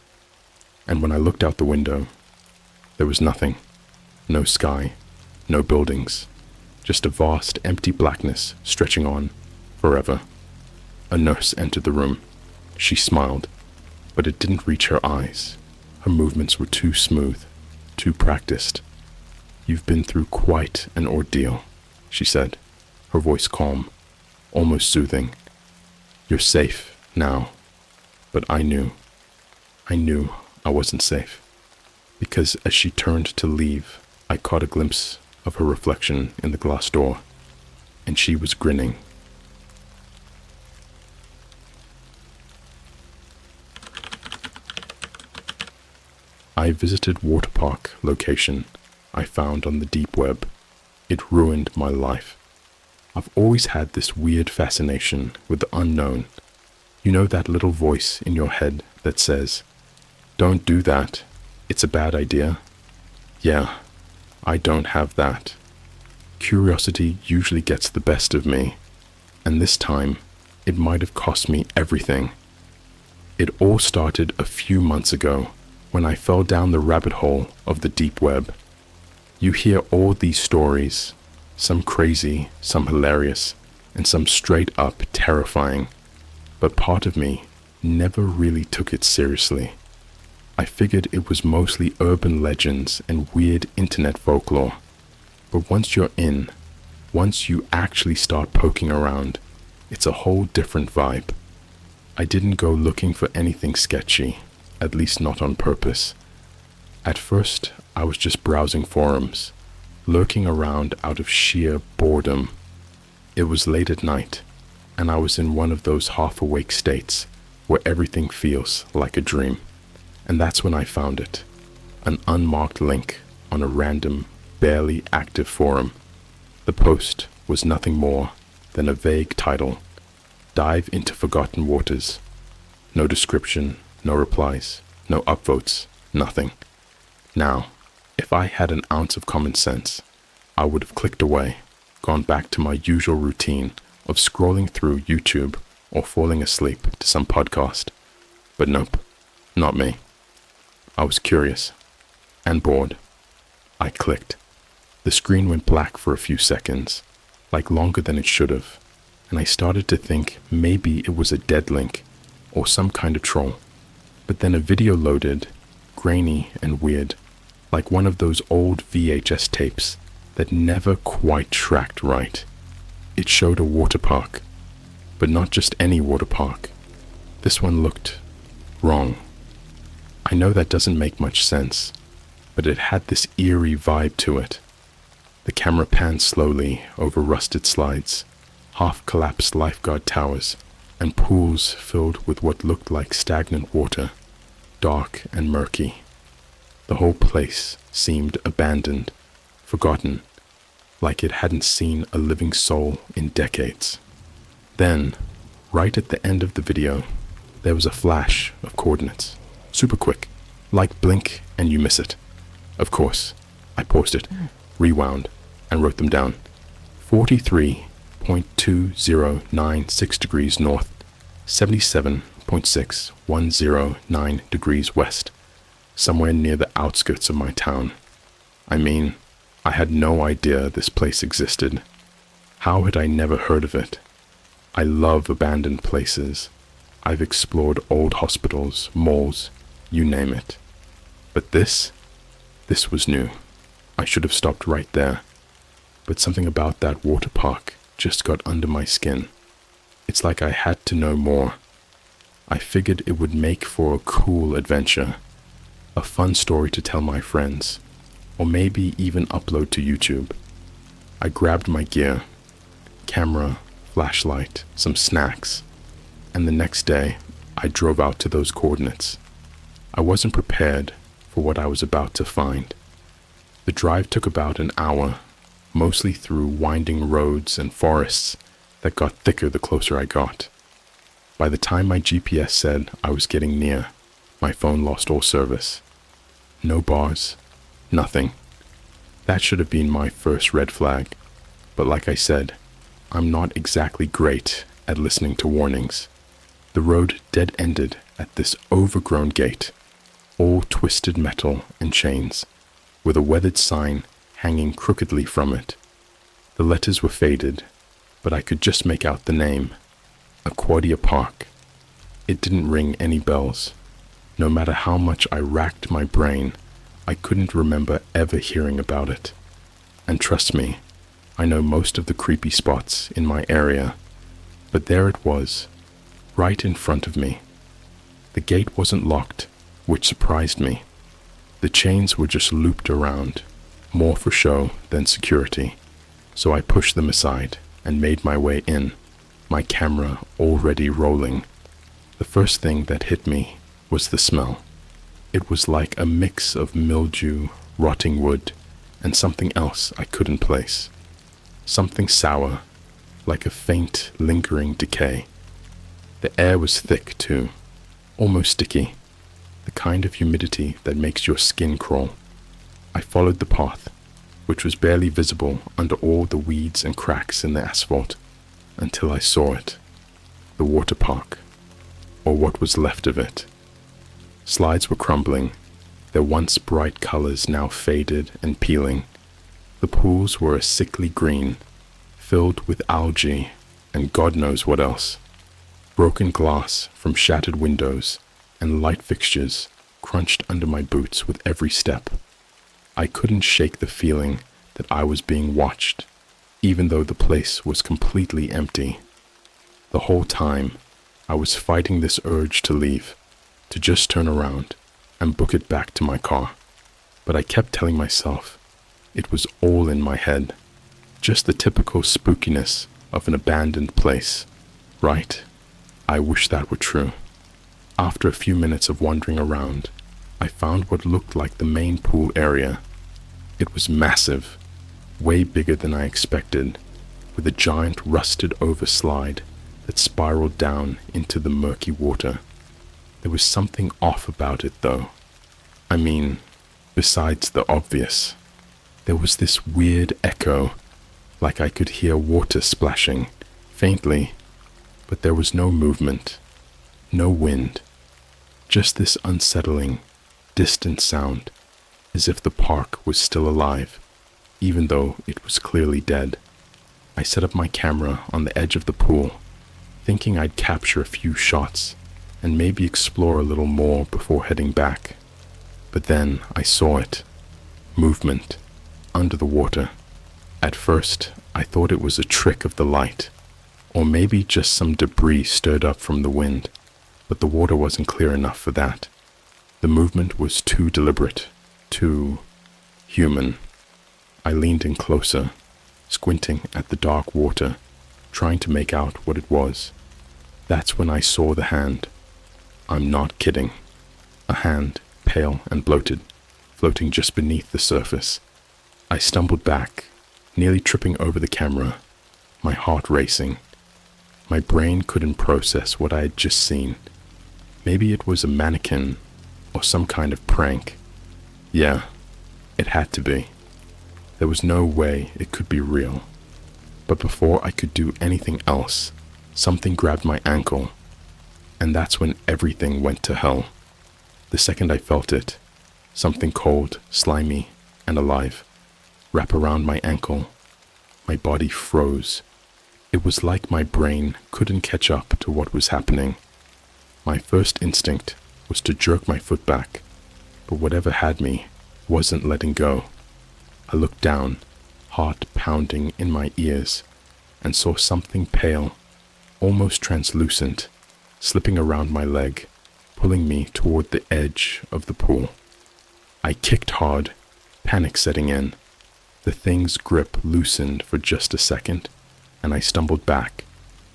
And when I looked out the window, there was nothing. No sky, no buildings, just a vast empty blackness stretching on forever. A nurse entered the room. She smiled, but it didn't reach her eyes. Her movements were too smooth, too practiced. "You've been through quite an ordeal," she said, her voice calm, almost soothing. "You're safe now." But I knew I wasn't safe. Because as she turned to leave, I caught a glimpse of her reflection in the glass door, and she was grinning. I visited water park location I found on the deep web. It ruined my life. I've always had this weird fascination with the unknown. You know that little voice in your head that says, "Don't do that. It's a bad idea." Yeah, I don't have that. Curiosity usually gets the best of me, and this time it might have cost me everything. It all started a few months ago when I fell down the rabbit hole of the deep web. You hear all these stories, some crazy, some hilarious, and some straight up terrifying, but part of me never really took it seriously. I figured it was mostly urban legends and weird internet folklore. But once you're in, once you actually start poking around, it's a whole different vibe. I didn't go looking for anything sketchy, at least not on purpose. At first, I was just browsing forums, lurking around out of sheer boredom. It was late at night, and I was in one of those half-awake states where everything feels like a dream. And that's when I found it, an unmarked link on a random, barely active forum. The post was nothing more than a vague title, "Dive into Forgotten Waters." No description, no replies, no upvotes, nothing. Now, if I had an ounce of common sense, I would have clicked away, gone back to my usual routine of scrolling through YouTube or falling asleep to some podcast. But nope, not me. I was curious and bored. I clicked. The screen went black for a few seconds, like longer than it should have, and I started to think maybe it was a dead link or some kind of troll. But then a video loaded, grainy and weird, like one of those old VHS tapes that never quite tracked right. It showed a water park, but not just any water park. This one looked wrong. I know that doesn't make much sense, but it had this eerie vibe to it. The camera panned slowly over rusted slides, half-collapsed lifeguard towers, and pools filled with what looked like stagnant water, dark and murky. The whole place seemed abandoned, forgotten, like it hadn't seen a living soul in decades. Then, right at the end of the video, there was a flash of coordinates. Super quick, like blink and you miss it. Of course, I paused it, rewound, and wrote them down. 43.2096 degrees north, 77.6109 degrees west, somewhere near the outskirts of my town. I mean, I had no idea this place existed. How had I never heard of it? I love abandoned places. I've explored old hospitals, malls, you name it. But this was new. I should have stopped right there. But something about that water park just got under my skin. It's like I had to know more. I figured it would make for a cool adventure, a fun story to tell my friends, or maybe even upload to YouTube. I grabbed my gear, camera, flashlight, some snacks, and the next day I drove out to those coordinates. I wasn't prepared for what I was about to find. The drive took about an hour, mostly through winding roads and forests that got thicker the closer I got. By the time my GPS said I was getting near, my phone lost all service. No bars, nothing. That should have been my first red flag, but like I said, I'm not exactly great at listening to warnings. The road dead-ended at this overgrown gate, all twisted metal and chains, with a weathered sign hanging crookedly from it. The letters were faded, but I could just make out the name, Aquatia Park. It didn't ring any bells. No matter how much I racked my brain, I couldn't remember ever hearing about it. And trust me, I know most of the creepy spots in my area, but there it was, right in front of me. The gate wasn't locked, which surprised me. The chains were just looped around, more for show than security, so I pushed them aside and made my way in, my camera already rolling. The first thing that hit me was the smell. It was like a mix of mildew, rotting wood, and something else I couldn't place. Something sour, like a faint, lingering decay. The air was thick too, almost sticky, the kind of humidity that makes your skin crawl. I followed the path, which was barely visible under all the weeds and cracks in the asphalt, until I saw it, the water park, or what was left of it. Slides were crumbling, their once bright colors now faded and peeling. The pools were a sickly green, filled with algae and God knows what else. Broken glass from shattered windows and light fixtures crunched under my boots with every step. I couldn't shake the feeling that I was being watched, even though the place was completely empty. The whole time, I was fighting this urge to leave, to just turn around and book it back to my car. But I kept telling myself it was all in my head, just the typical spookiness of an abandoned place, right? I wish that were true. After a few minutes of wandering around, I found what looked like the main pool area. It was massive, way bigger than I expected, with a giant rusted-over slide that spiraled down into the murky water. There was something off about it, though. I mean, besides the obvious. There was this weird echo, like I could hear water splashing, faintly, but there was no movement, no wind, just this unsettling, distant sound, as if the park was still alive, even though it was clearly dead. I set up my camera on the edge of the pool, thinking I'd capture a few shots and maybe explore a little more before heading back. But then I saw it. Movement. Under the water. At first, I thought it was a trick of the light, or maybe just some debris stirred up from the wind, but the water wasn't clear enough for that. The movement was too deliberate, too human. I leaned in closer, squinting at the dark water, trying to make out what it was. That's when I saw the hand. I'm not kidding. A hand, pale and bloated, floating just beneath the surface. I stumbled back, nearly tripping over the camera, my heart racing. My brain couldn't process what I had just seen. Maybe it was a mannequin or some kind of prank. Yeah, it had to be. There was no way it could be real. But before I could do anything else, something grabbed my ankle, and that's when everything went to hell. The second I felt it, something cold, slimy, and alive, wrap around my ankle, my body froze. It was like my brain couldn't catch up to what was happening. My first instinct was to jerk my foot back, but whatever had me wasn't letting go. I looked down, heart pounding in my ears, and saw something pale, almost translucent, slipping around my leg, pulling me toward the edge of the pool. I kicked hard, panic setting in. The thing's grip loosened for just a second, and I stumbled back,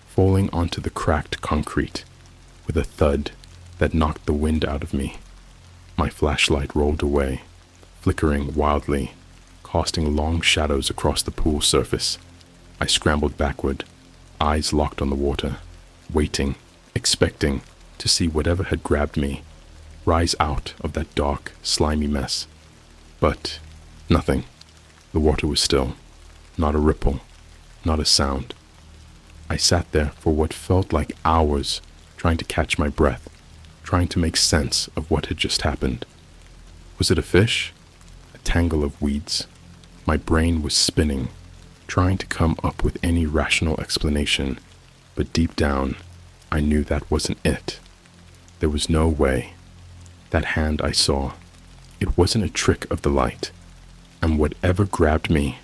falling onto the cracked concrete, with a thud that knocked the wind out of me. My flashlight rolled away, flickering wildly, casting long shadows across the pool surface. I scrambled backward, eyes locked on the water, waiting, expecting to see whatever had grabbed me rise out of that dark, slimy mess. But nothing. The water was still. Not a ripple. Not a sound. I sat there for what felt like hours, trying to catch my breath, trying to make sense of what had just happened. Was it a fish? A tangle of weeds? My brain was spinning, trying to come up with any rational explanation, but deep down, I knew that wasn't it. There was no way. That hand I saw, it wasn't a trick of the light. And whatever grabbed me,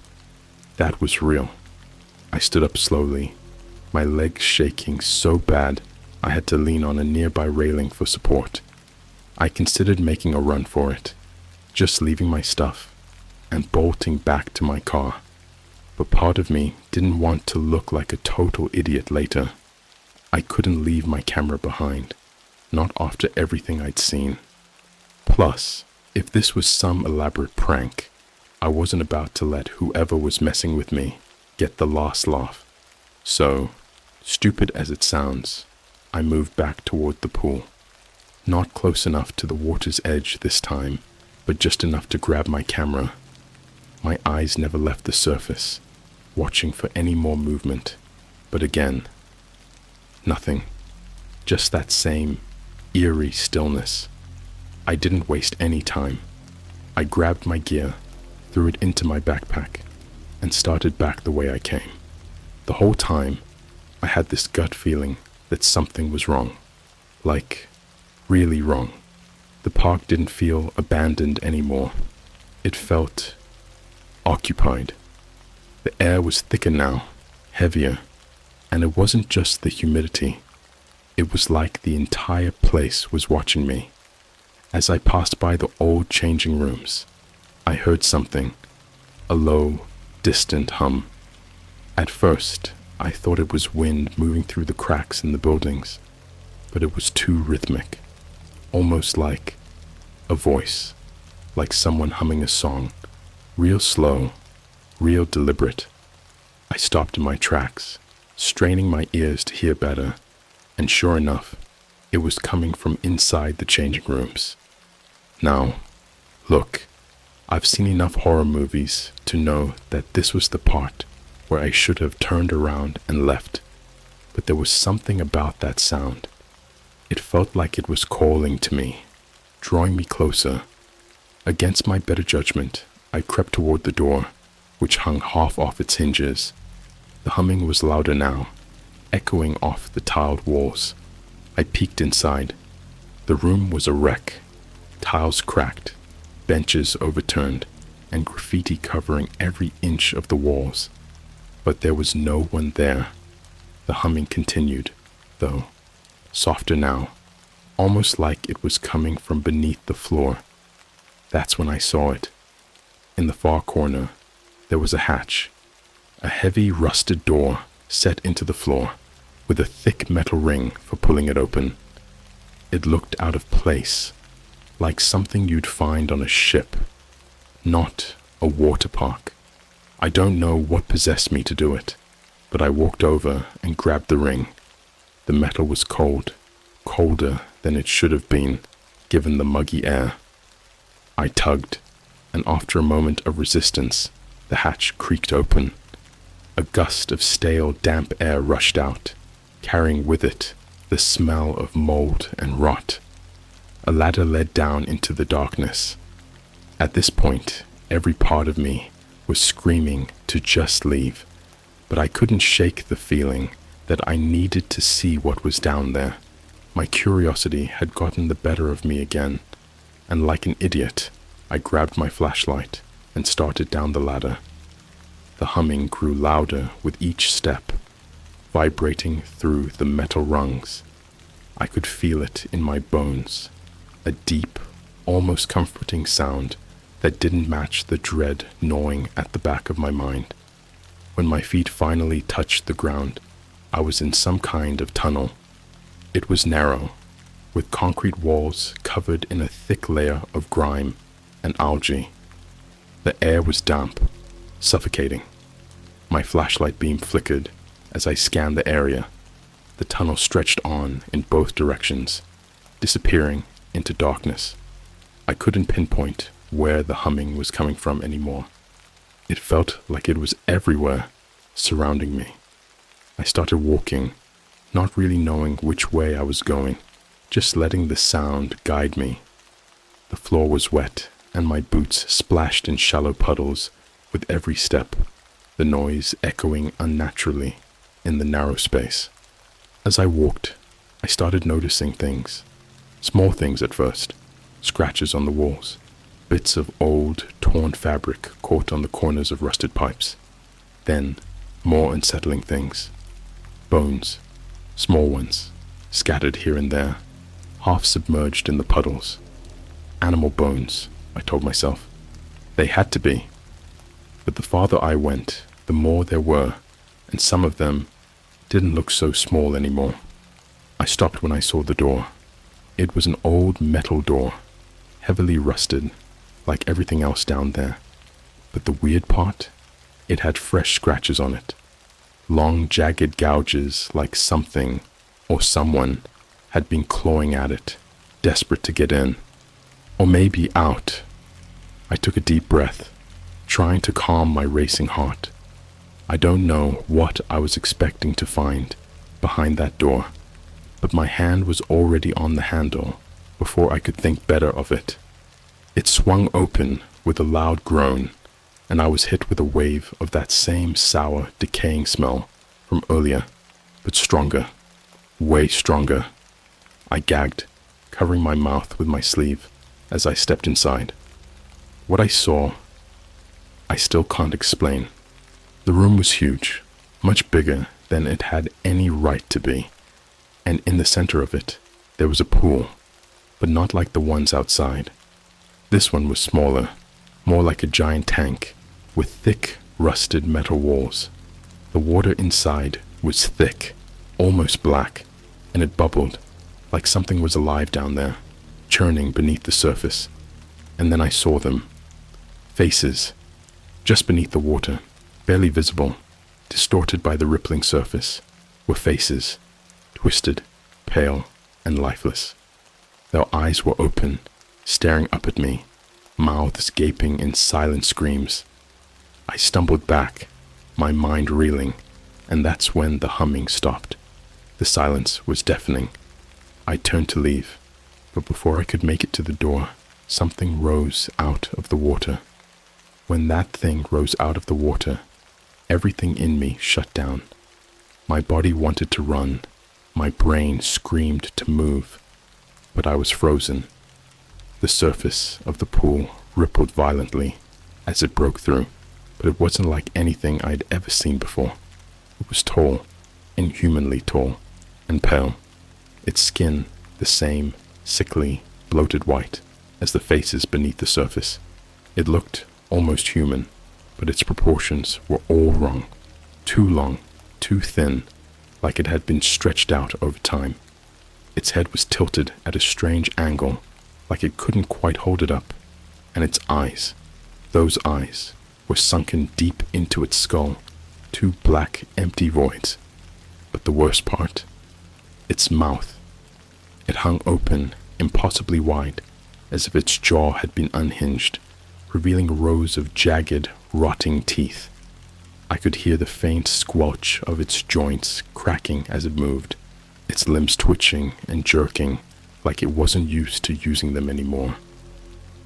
that was real. I stood up slowly, my legs shaking so bad I had to lean on a nearby railing for support. I considered making a run for it, just leaving my stuff and bolting back to my car. But part of me didn't want to look like a total idiot later. I couldn't leave my camera behind, not after everything I'd seen. Plus, if this was some elaborate prank, I wasn't about to let whoever was messing with me get the last laugh. So, stupid as it sounds, I moved back toward the pool. Not close enough to the water's edge this time, but just enough to grab my camera. My eyes never left the surface, watching for any more movement. But again, nothing. Just that same eerie stillness. I didn't waste any time. I grabbed my gear, threw it into my backpack, and started back the way I came. The whole time, I had this gut feeling that something was wrong. Like, really wrong. The park didn't feel abandoned anymore. It felt occupied. The air was thicker now, heavier, and it wasn't just the humidity. It was like the entire place was watching me. As I passed by the old changing rooms, I heard something, a low, distant hum. At first, I thought it was wind moving through the cracks in the buildings, but it was too rhythmic, almost like a voice, like someone humming a song, real slow, real deliberate. I stopped in my tracks, straining my ears to hear better, and sure enough, it was coming from inside the changing rooms. Now, look, I've seen enough horror movies to know that this was the part where I should have turned around and left, but there was something about that sound. It felt like it was calling to me, drawing me closer. Against my better judgment, I crept toward the door, which hung half off its hinges. The humming was louder now, echoing off the tiled walls. I peeked inside. The room was a wreck, tiles cracked, benches overturned, and graffiti covering every inch of the walls. But there was no one there. The humming continued, though, softer now, almost like it was coming from beneath the floor. That's when I saw it. In the far corner, there was a hatch, a heavy rusted door set into the floor, with a thick metal ring for pulling it open. It looked out of place, like something you'd find on a ship, not a water park. I don't know what possessed me to do it, but I walked over and grabbed the ring. The metal was cold, colder than it should have been, given the muggy air. I tugged, and after a moment of resistance, the hatch creaked open. A gust of stale, damp air rushed out, carrying with it the smell of mold and rot. A ladder led down into the darkness. At this point, every part of me was screaming to just leave, but I couldn't shake the feeling that I needed to see what was down there. My curiosity had gotten the better of me again, and like an idiot, I grabbed my flashlight and started down the ladder. The humming grew louder with each step, vibrating through the metal rungs. I could feel it in my bones, a deep, almost comforting sound that didn't match the dread gnawing at the back of my mind. When my feet finally touched the ground, I was in some kind of tunnel. It was narrow, with concrete walls covered in a thick layer of grime and algae. The air was damp, suffocating. My flashlight beam flickered as I scanned the area. The tunnel stretched on in both directions, disappearing into darkness. I couldn't pinpoint where the humming was coming from anymore. It felt like it was everywhere, surrounding me. I started walking, not really knowing which way I was going, just letting the sound guide me. The floor was wet, and my boots splashed in shallow puddles with every step, the noise echoing unnaturally in the narrow space. As I walked, I started noticing things. Small things at first. Scratches on the walls. Bits of old, torn fabric caught on the corners of rusted pipes. Then, more unsettling things. Bones. Small ones. Scattered here and there. Half submerged in the puddles. Animal bones, I told myself. They had to be. But the farther I went, the more there were, and some of them didn't look so small anymore. I stopped when I saw the door. It was an old metal door, heavily rusted, like everything else down there. But the weird part, it had fresh scratches on it. Long, jagged gouges like something or someone had been clawing at it, desperate to get in. Or maybe out. I took a deep breath, trying to calm my racing heart. I don't know what I was expecting to find behind that door, but my hand was already on the handle before I could think better of it. It swung open with a loud groan, and I was hit with a wave of that same sour, decaying smell from earlier, but stronger, way stronger. I gagged, covering my mouth with my sleeve as I stepped inside. What I saw, I still can't explain. The room was huge, much bigger than it had any right to be. And in the center of it, there was a pool, but not like the ones outside. This one was smaller, more like a giant tank, with thick, rusted metal walls. The water inside was thick, almost black, and it bubbled, like something was alive down there, churning beneath the surface. And then I saw them. Faces, just beneath the water, barely visible, distorted by the rippling surface, were faces. Twisted, pale, and lifeless. Their eyes were open, staring up at me, mouths gaping in silent screams. I stumbled back, my mind reeling, and that's when the humming stopped. The silence was deafening. I turned to leave, but before I could make it to the door, something rose out of the water. When that thing rose out of the water, everything in me shut down. My body wanted to run. My brain screamed to move, but I was frozen. The surface of the pool rippled violently as it broke through, but it wasn't like anything I'd ever seen before. It was tall, inhumanly tall, and pale, its skin the same sickly, bloated white as the faces beneath the surface. It looked almost human, but its proportions were all wrong. Too long, too thin, like it had been stretched out over time. Its head was tilted at a strange angle, like it couldn't quite hold it up, and its eyes, those eyes, were sunken deep into its skull, two black, empty voids. But the worst part, its mouth. It hung open, impossibly wide, as if its jaw had been unhinged, revealing rows of jagged, rotting teeth. I could hear the faint squelch of its joints cracking as it moved, its limbs twitching and jerking like it wasn't used to using them anymore.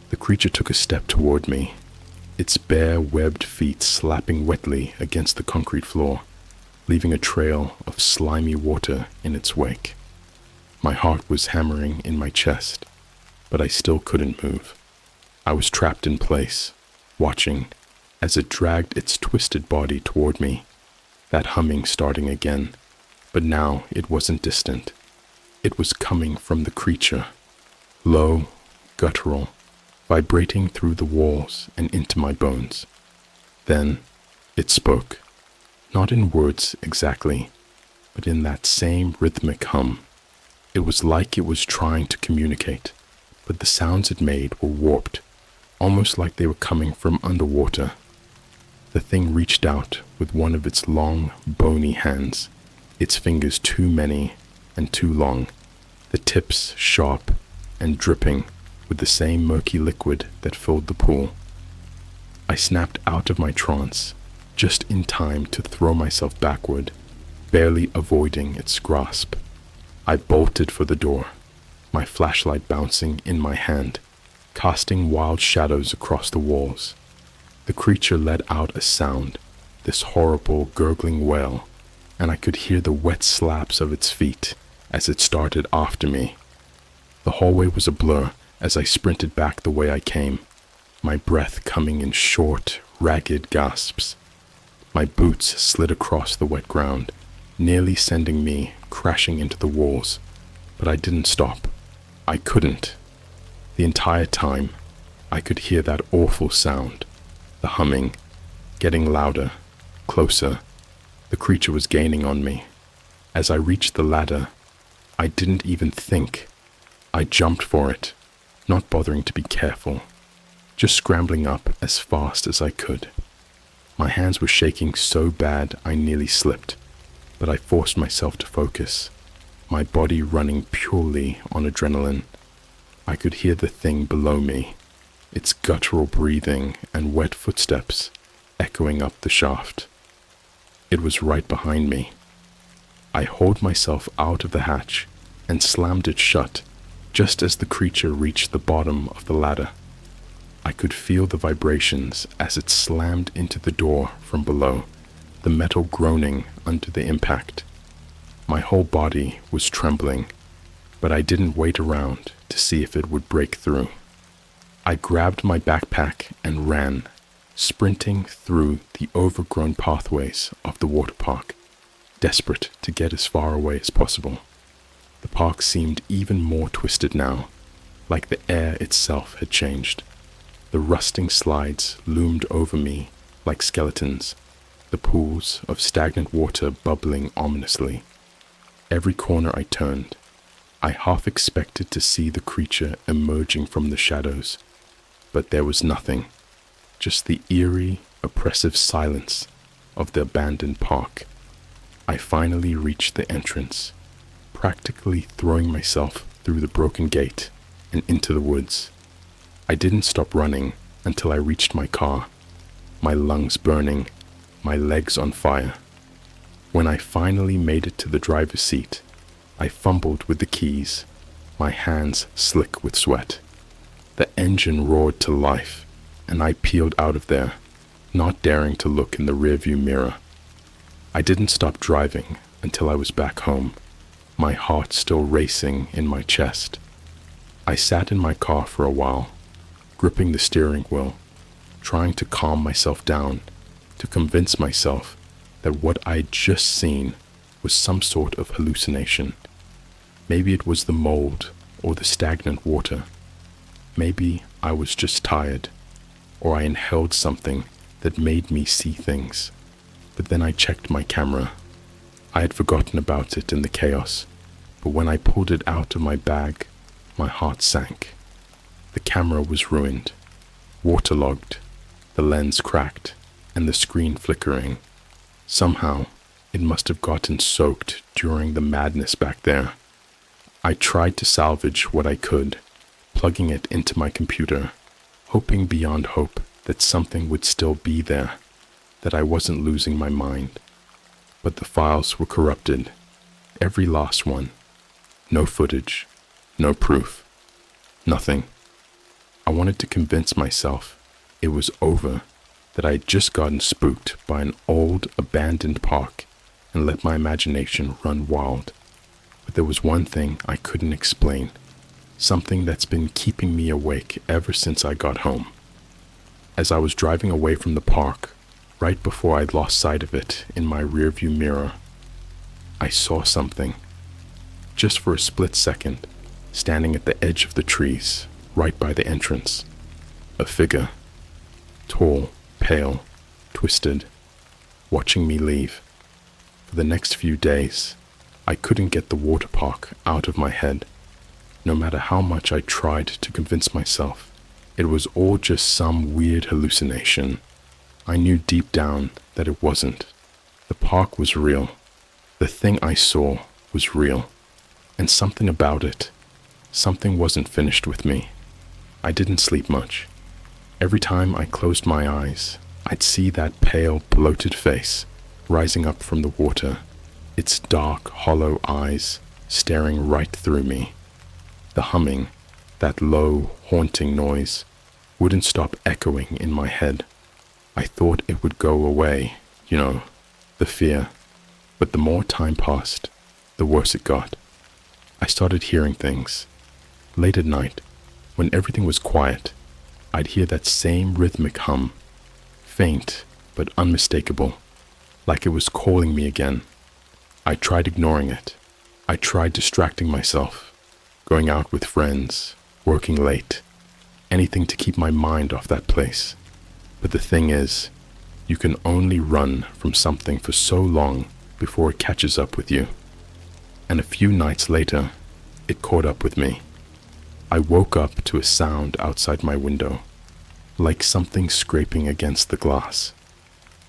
The creature took a step toward me, its bare, webbed feet slapping wetly against the concrete floor, leaving a trail of slimy water in its wake. My heart was hammering in my chest, but I still couldn't move. I was trapped in place, watching as it dragged its twisted body toward me, that humming starting again, but now it wasn't distant. It was coming from the creature, low, guttural, vibrating through the walls and into my bones. Then it spoke, not in words exactly, but in that same rhythmic hum. It was like it was trying to communicate, but the sounds it made were warped, almost like they were coming from underwater. The thing reached out with one of its long, bony hands, its fingers too many and too long, the tips sharp and dripping with the same murky liquid that filled the pool. I snapped out of my trance, just in time to throw myself backward, barely avoiding its grasp. I bolted for the door, my flashlight bouncing in my hand, casting wild shadows across the walls. The creature let out a sound, this horrible gurgling wail, and I could hear the wet slaps of its feet, as it started after me. The hallway was a blur as I sprinted back the way I came, my breath coming in short, ragged gasps. My boots slid across the wet ground, nearly sending me crashing into the walls, but I didn't stop. I couldn't. The entire time, I could hear that awful sound, the humming, getting louder, closer. The creature was gaining on me. As I reached the ladder, I didn't even think. I jumped for it, not bothering to be careful, just scrambling up as fast as I could. My hands were shaking so bad I nearly slipped, but I forced myself to focus, my body running purely on adrenaline. I could hear the thing below me, its guttural breathing and wet footsteps echoing up the shaft. It was right behind me. I hauled myself out of the hatch and slammed it shut just as the creature reached the bottom of the ladder. I could feel the vibrations as it slammed into the door from below, the metal groaning under the impact. My whole body was trembling, but I didn't wait around to see if it would break through. I grabbed my backpack and ran, sprinting through the overgrown pathways of the water park, desperate to get as far away as possible. The park seemed even more twisted now, like the air itself had changed. The rusting slides loomed over me like skeletons, the pools of stagnant water bubbling ominously. Every corner I turned, I half expected to see the creature emerging from the shadows, but there was nothing, just the eerie, oppressive silence of the abandoned park. I finally reached the entrance, practically throwing myself through the broken gate and into the woods. I didn't stop running until I reached my car, my lungs burning, my legs on fire. When I finally made it to the driver's seat, I fumbled with the keys, my hands slick with sweat. The engine roared to life, and I peeled out of there, not daring to look in the rearview mirror. I didn't stop driving until I was back home, my heart still racing in my chest. I sat in my car for a while, gripping the steering wheel, trying to calm myself down, to convince myself that what I'd just seen was some sort of hallucination. Maybe it was the mold or the stagnant water. Maybe I was just tired, or I inhaled something that made me see things. But then I checked my camera. I had forgotten about it in the chaos, but when I pulled it out of my bag, my heart sank. The camera was ruined, waterlogged, the lens cracked, and the screen flickering. Somehow, it must have gotten soaked during the madness back there. I tried to salvage what I could, plugging it into my computer, hoping beyond hope that something would still be there, that I wasn't losing my mind. But the files were corrupted, every last one. No footage, no proof, nothing. I wanted to convince myself it was over, that I had just gotten spooked by an old, abandoned park and let my imagination run wild. But there was one thing I couldn't explain, something that's been keeping me awake ever since I got home. As I was driving away from the park, right before I lost sight of it in my rearview mirror, I saw something. Just for a split second, standing at the edge of the trees, right by the entrance. A figure, tall, pale, twisted, watching me leave. For the next few days, I couldn't get the water park out of my head. No matter how much I tried to convince myself, it was all just some weird hallucination. I knew deep down that it wasn't. The park was real. The thing I saw was real. And something about it, something wasn't finished with me. I didn't sleep much. Every time I closed my eyes, I'd see that pale, bloated face rising up from the water, its dark, hollow eyes staring right through me. The humming, that low, haunting noise, wouldn't stop echoing in my head. I thought it would go away, the fear. But the more time passed, the worse it got. I started hearing things. Late at night, when everything was quiet, I'd hear that same rhythmic hum, faint but unmistakable, like it was calling me again. I tried ignoring it. I tried distracting myself, going out with friends, working late, anything to keep my mind off that place. But the thing is, you can only run from something for so long before it catches up with you. And a few nights later, it caught up with me. I woke up to a sound outside my window, like something scraping against the glass.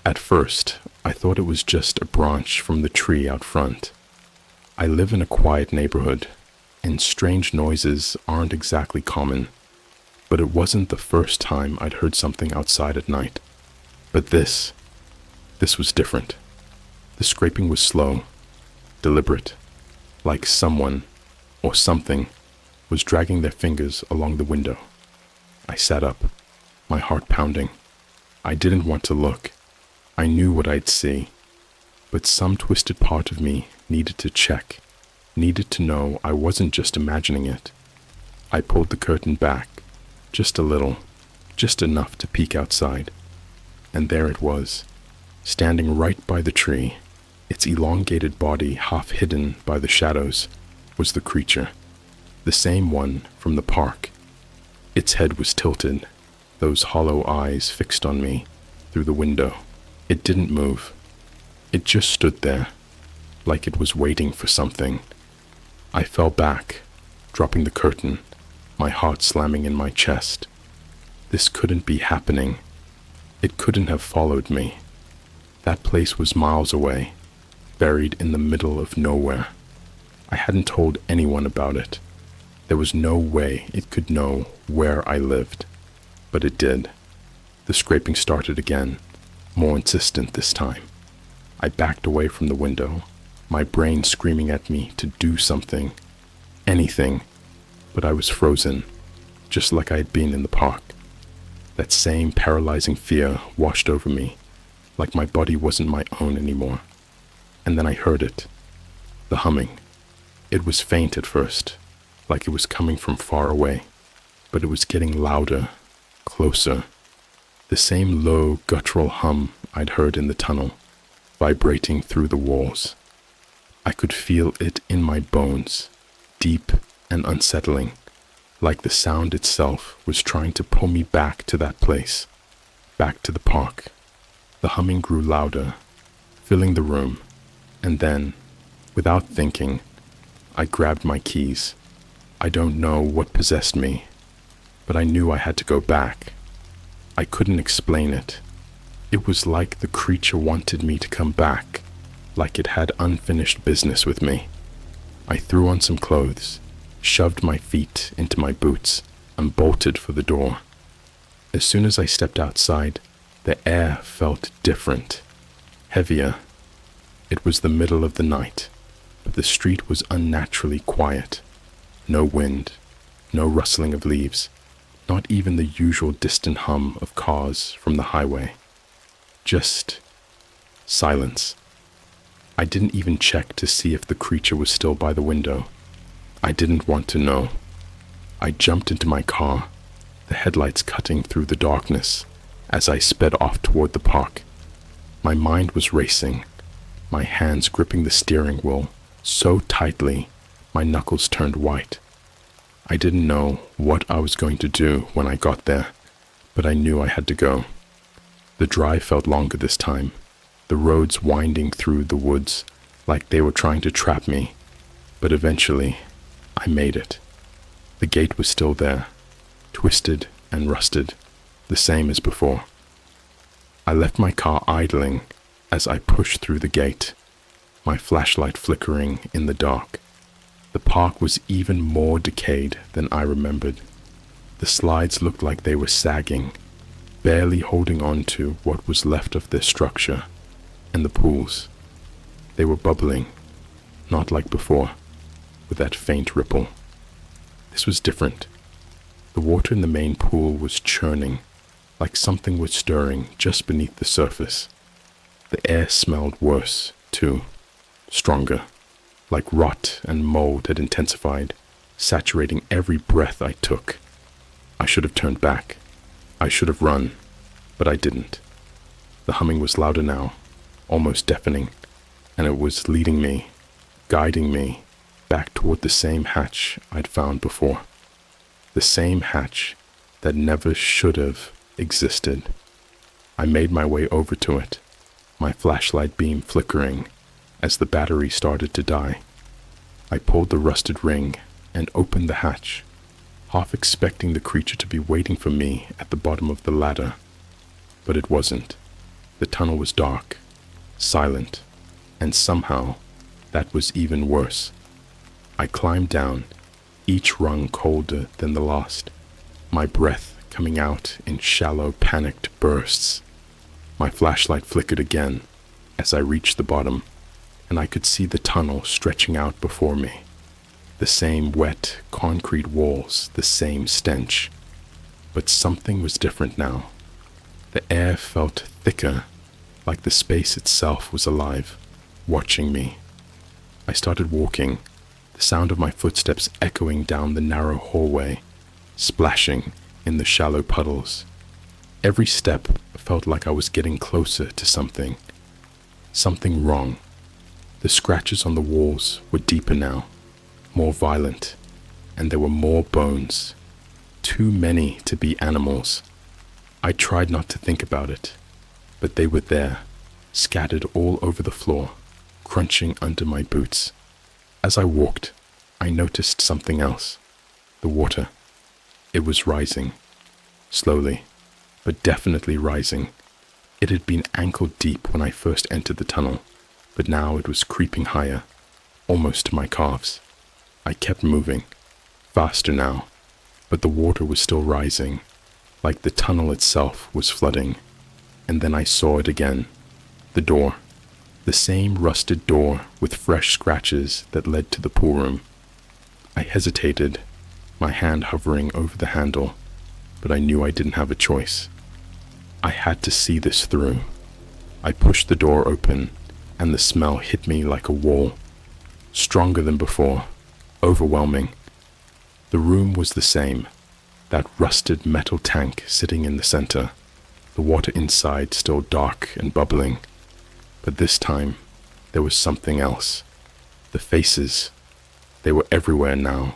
At first, I thought it was just a branch from the tree out front. I live in a quiet neighborhood, and strange noises aren't exactly common, but it wasn't the first time I'd heard something outside at night. But this was different. The scraping was slow, deliberate, like someone or something was dragging their fingers along the window. I sat up, my heart pounding. I didn't want to look. I knew what I'd see, but some twisted part of me needed to check, needed to know I wasn't just imagining it. I pulled the curtain back, just a little, just enough to peek outside. And there it was, standing right by the tree, its elongated body half hidden by the shadows, was the creature, the same one from the park. Its head was tilted, those hollow eyes fixed on me through the window. It didn't move. It just stood there, like it was waiting for something. I fell back, dropping the curtain, my heart slamming in my chest. This couldn't be happening. It couldn't have followed me. That place was miles away, buried in the middle of nowhere. I hadn't told anyone about it. There was no way it could know where I lived, but it did. The scraping started again, more insistent this time. I backed away from the window, my brain screaming at me to do something, anything, but I was frozen, just like I had been in the park. That same paralyzing fear washed over me, like my body wasn't my own anymore. And then I heard it, the humming. It was faint at first, like it was coming from far away, but it was getting louder, closer. The same low, guttural hum I'd heard in the tunnel, vibrating through the walls. I could feel it in my bones, deep and unsettling, like the sound itself was trying to pull me back to that place, back to the park. The humming grew louder, filling the room, and then, without thinking, I grabbed my keys. I don't know what possessed me, but I knew I had to go back. I couldn't explain it. It was like the creature wanted me to come back, like it had unfinished business with me. I threw on some clothes, shoved my feet into my boots, and bolted for the door. As soon as I stepped outside, the air felt different, heavier. It was the middle of the night, but the street was unnaturally quiet. No wind, no rustling of leaves, not even the usual distant hum of cars from the highway. Just silence. I didn't even check to see if the creature was still by the window. I didn't want to know. I jumped into my car, the headlights cutting through the darkness as I sped off toward the park. My mind was racing, my hands gripping the steering wheel so tightly my knuckles turned white. I didn't know what I was going to do when I got there, but I knew I had to go. The drive felt longer this time, the roads winding through the woods like they were trying to trap me, but eventually I made it. The gate was still there, twisted and rusted, the same as before. I left my car idling as I pushed through the gate, my flashlight flickering in the dark. The park was even more decayed than I remembered. The slides looked like they were sagging, barely holding on to what was left of their structure, and the pools. They were bubbling, not like before, with that faint ripple. This was different. The water in the main pool was churning, like something was stirring just beneath the surface. The air smelled worse, too, stronger. like rot and mold had intensified, saturating every breath I took. I should have turned back. I should have run, but I didn't. The humming was louder now, almost deafening, and it was leading me, guiding me, back toward the same hatch I'd found before. The same hatch that never should have existed. I made my way over to it, my flashlight beam flickering as the battery started to die. I pulled the rusted ring and opened the hatch, half expecting the creature to be waiting for me at the bottom of the ladder. But it wasn't. The tunnel was dark, silent, and somehow that was even worse. I climbed down, each rung colder than the last, my breath coming out in shallow, panicked bursts. My flashlight flickered again as I reached the bottom, and I could see the tunnel stretching out before me. The same wet, concrete walls, the same stench. But something was different now. The air felt thicker, like the space itself was alive, watching me. I started walking, the sound of my footsteps echoing down the narrow hallway, splashing in the shallow puddles. Every step felt like I was getting closer to something. Something wrong. The scratches on the walls were deeper now, more violent, and there were more bones. Too many to be animals. I tried not to think about it, but they were there, scattered all over the floor, crunching under my boots. As I walked, I noticed something else. The water. It was rising. Slowly, but definitely rising. It had been ankle deep when I first entered the tunnel, but now it was creeping higher, almost to my calves. I kept moving, faster now, but the water was still rising, like the tunnel itself was flooding. And then I saw it again. The door. The same rusted door with fresh scratches that led to the pool room. I hesitated, my hand hovering over the handle, but I knew I didn't have a choice. I had to see this through. I pushed the door open, and the smell hit me like a wall. Stronger than before, overwhelming. The room was the same, that rusted metal tank sitting in the center, the water inside still dark and bubbling. But this time, there was something else. The faces. They were everywhere now,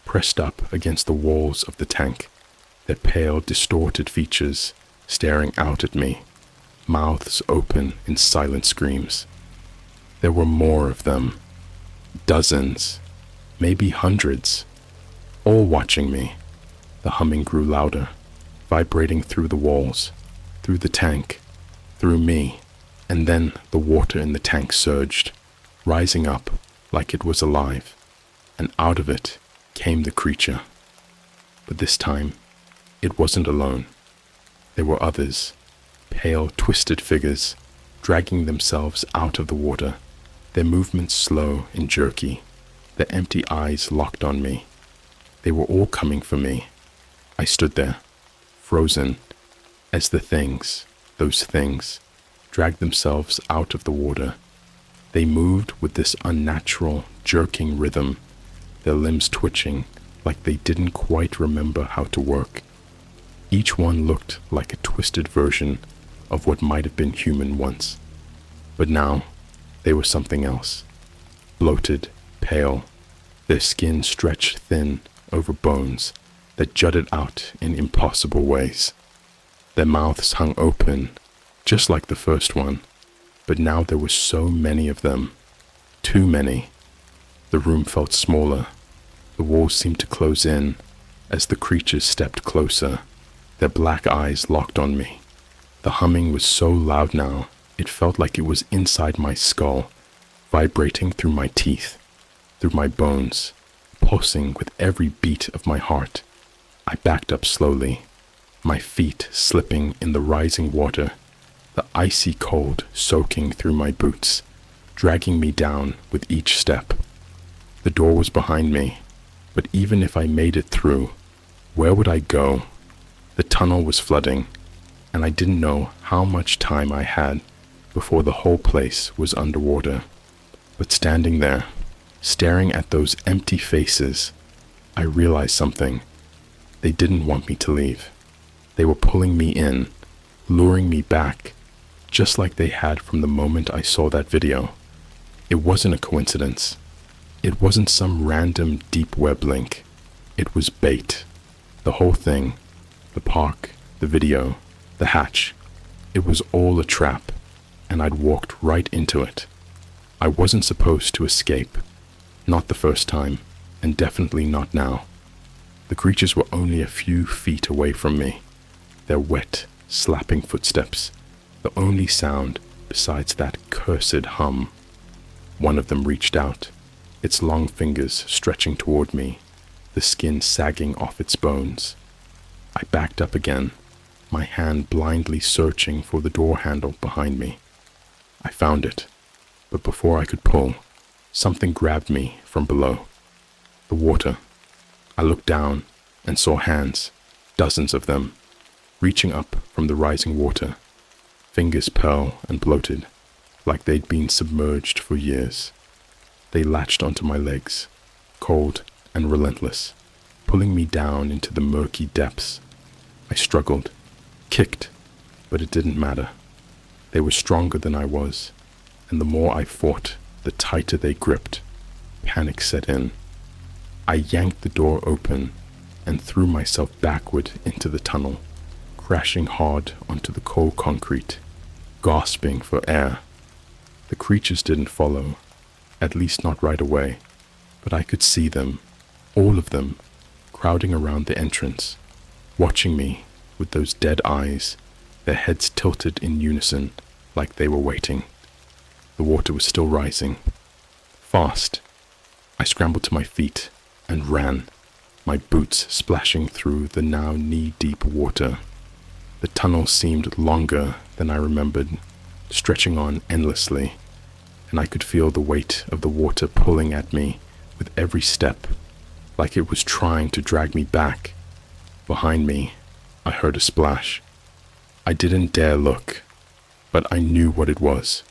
pressed up against the walls of the tank, their pale, distorted features staring out at me, mouths open in silent screams. There were more of them. Dozens, maybe hundreds, all watching me. The humming grew louder, vibrating through the walls, through the tank, through me, and then the water in the tank surged, rising up like it was alive, and out of it came the creature. But this time, it wasn't alone. There were others, pale, twisted figures, dragging themselves out of the water, their movements slow and jerky, their empty eyes locked on me. They were all coming for me. I stood there, frozen, as the things, those things, dragged themselves out of the water. They moved with this unnatural, jerking rhythm, their limbs twitching like they didn't quite remember how to work. Each one looked like a twisted version of what might have been human once. But now, they were something else. Bloated, pale, their skin stretched thin over bones that jutted out in impossible ways. Their mouths hung open, just like the first one, but now there were so many of them. Too many. The room felt smaller. The walls seemed to close in as the creatures stepped closer, their black eyes locked on me. The humming was so loud now, it felt like it was inside my skull, vibrating through my teeth, through my bones, pulsing with every beat of my heart. I backed up slowly, my feet slipping in the rising water, the icy cold soaking through my boots, dragging me down with each step. The door was behind me, but even if I made it through, where would I go? The tunnel was flooding, and I didn't know how much time I had before the whole place was underwater. But standing there, Staring at those empty faces, I realized something. They didn't want me to leave. They were pulling me in, luring me back, just like they had from the moment I saw that video. It wasn't a coincidence. It wasn't some random deep web link. It was bait. The whole thing, the park, the video, the hatch, it was all a trap, and I'd walked right into it. I wasn't supposed to escape. Not the first time, and definitely not now. The creatures were only a few feet away from me, their wet, slapping footsteps, the only sound besides that cursed hum. One of them reached out, its long fingers stretching toward me, the skin sagging off its bones. I backed up again, my hand blindly searching for the door handle behind me. I found it, but before I could pull, something grabbed me from below. The water. I looked down and saw hands, dozens of them, reaching up from the rising water, fingers pale and bloated, like they'd been submerged for years. They latched onto my legs, cold and relentless, pulling me down into the murky depths. I struggled, kicked, but it didn't matter. They were stronger than I was, and the more I fought, the tighter they gripped. Panic set in. I yanked the door open and threw myself backward into the tunnel, crashing hard onto the cold concrete, gasping for air. The creatures didn't follow, at least not right away, but I could see them, all of them, crowding around the entrance, watching me with those dead eyes, their heads tilted in unison like they were waiting. The water was still rising. Fast. I scrambled to my feet and ran, my boots splashing through the now knee-deep water. The tunnel seemed longer than I remembered, stretching on endlessly, and I could feel the weight of the water pulling at me with every step, like it was trying to drag me back. Behind me, I heard a splash. I didn't dare look, but I knew what it was.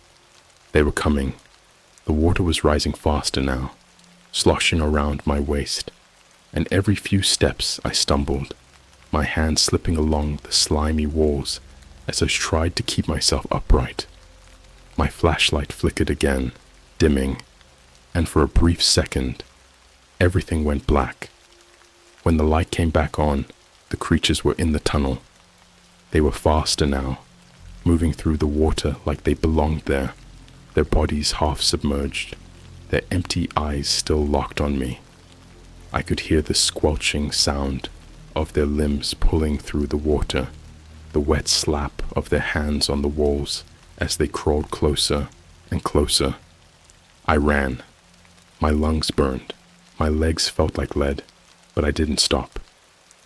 They were coming. The water was rising faster now, sloshing around my waist, and every few steps I stumbled, my hands slipping along the slimy walls as I tried to keep myself upright. My flashlight flickered again, dimming, and for a brief second, everything went black. When the light came back on, the creatures were in the tunnel. They were faster now, moving through the water like they belonged there, their bodies half submerged, their empty eyes still locked on me. I could hear the squelching sound of their limbs pulling through the water, the wet slap of their hands on the walls as they crawled closer and closer. I ran. My lungs burned. My legs felt like lead, but I didn't stop.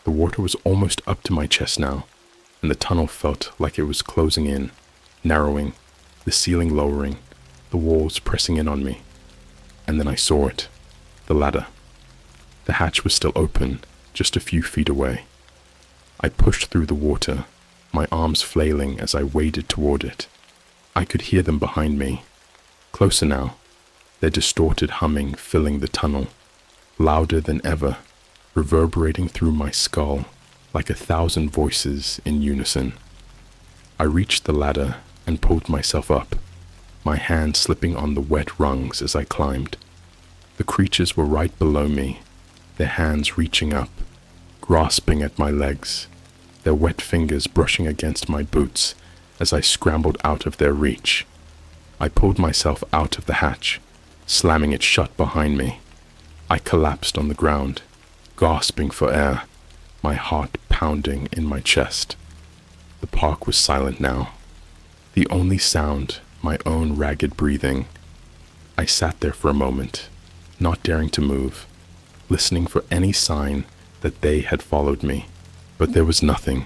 The water was almost up to my chest now, and the tunnel felt like it was closing in, narrowing, the ceiling lowering, the walls pressing in on me. And then I saw it, the ladder. The hatch was still open, just a few feet away. I pushed through the water, my arms flailing as I waded toward it. I could hear them behind me, closer now, their distorted humming filling the tunnel, louder than ever, reverberating through my skull like 1,000 voices in unison. I reached the ladder and pulled myself up, my hand slipping on the wet rungs as I climbed. The creatures were right below me, their hands reaching up, grasping at my legs, their wet fingers brushing against my boots as I scrambled out of their reach. I pulled myself out of the hatch, slamming it shut behind me. I collapsed on the ground, gasping for air, my heart pounding in my chest. The park was silent now, the only sound my own ragged breathing. I sat there for a moment, not daring to move, listening for any sign that they had followed me. But there was nothing,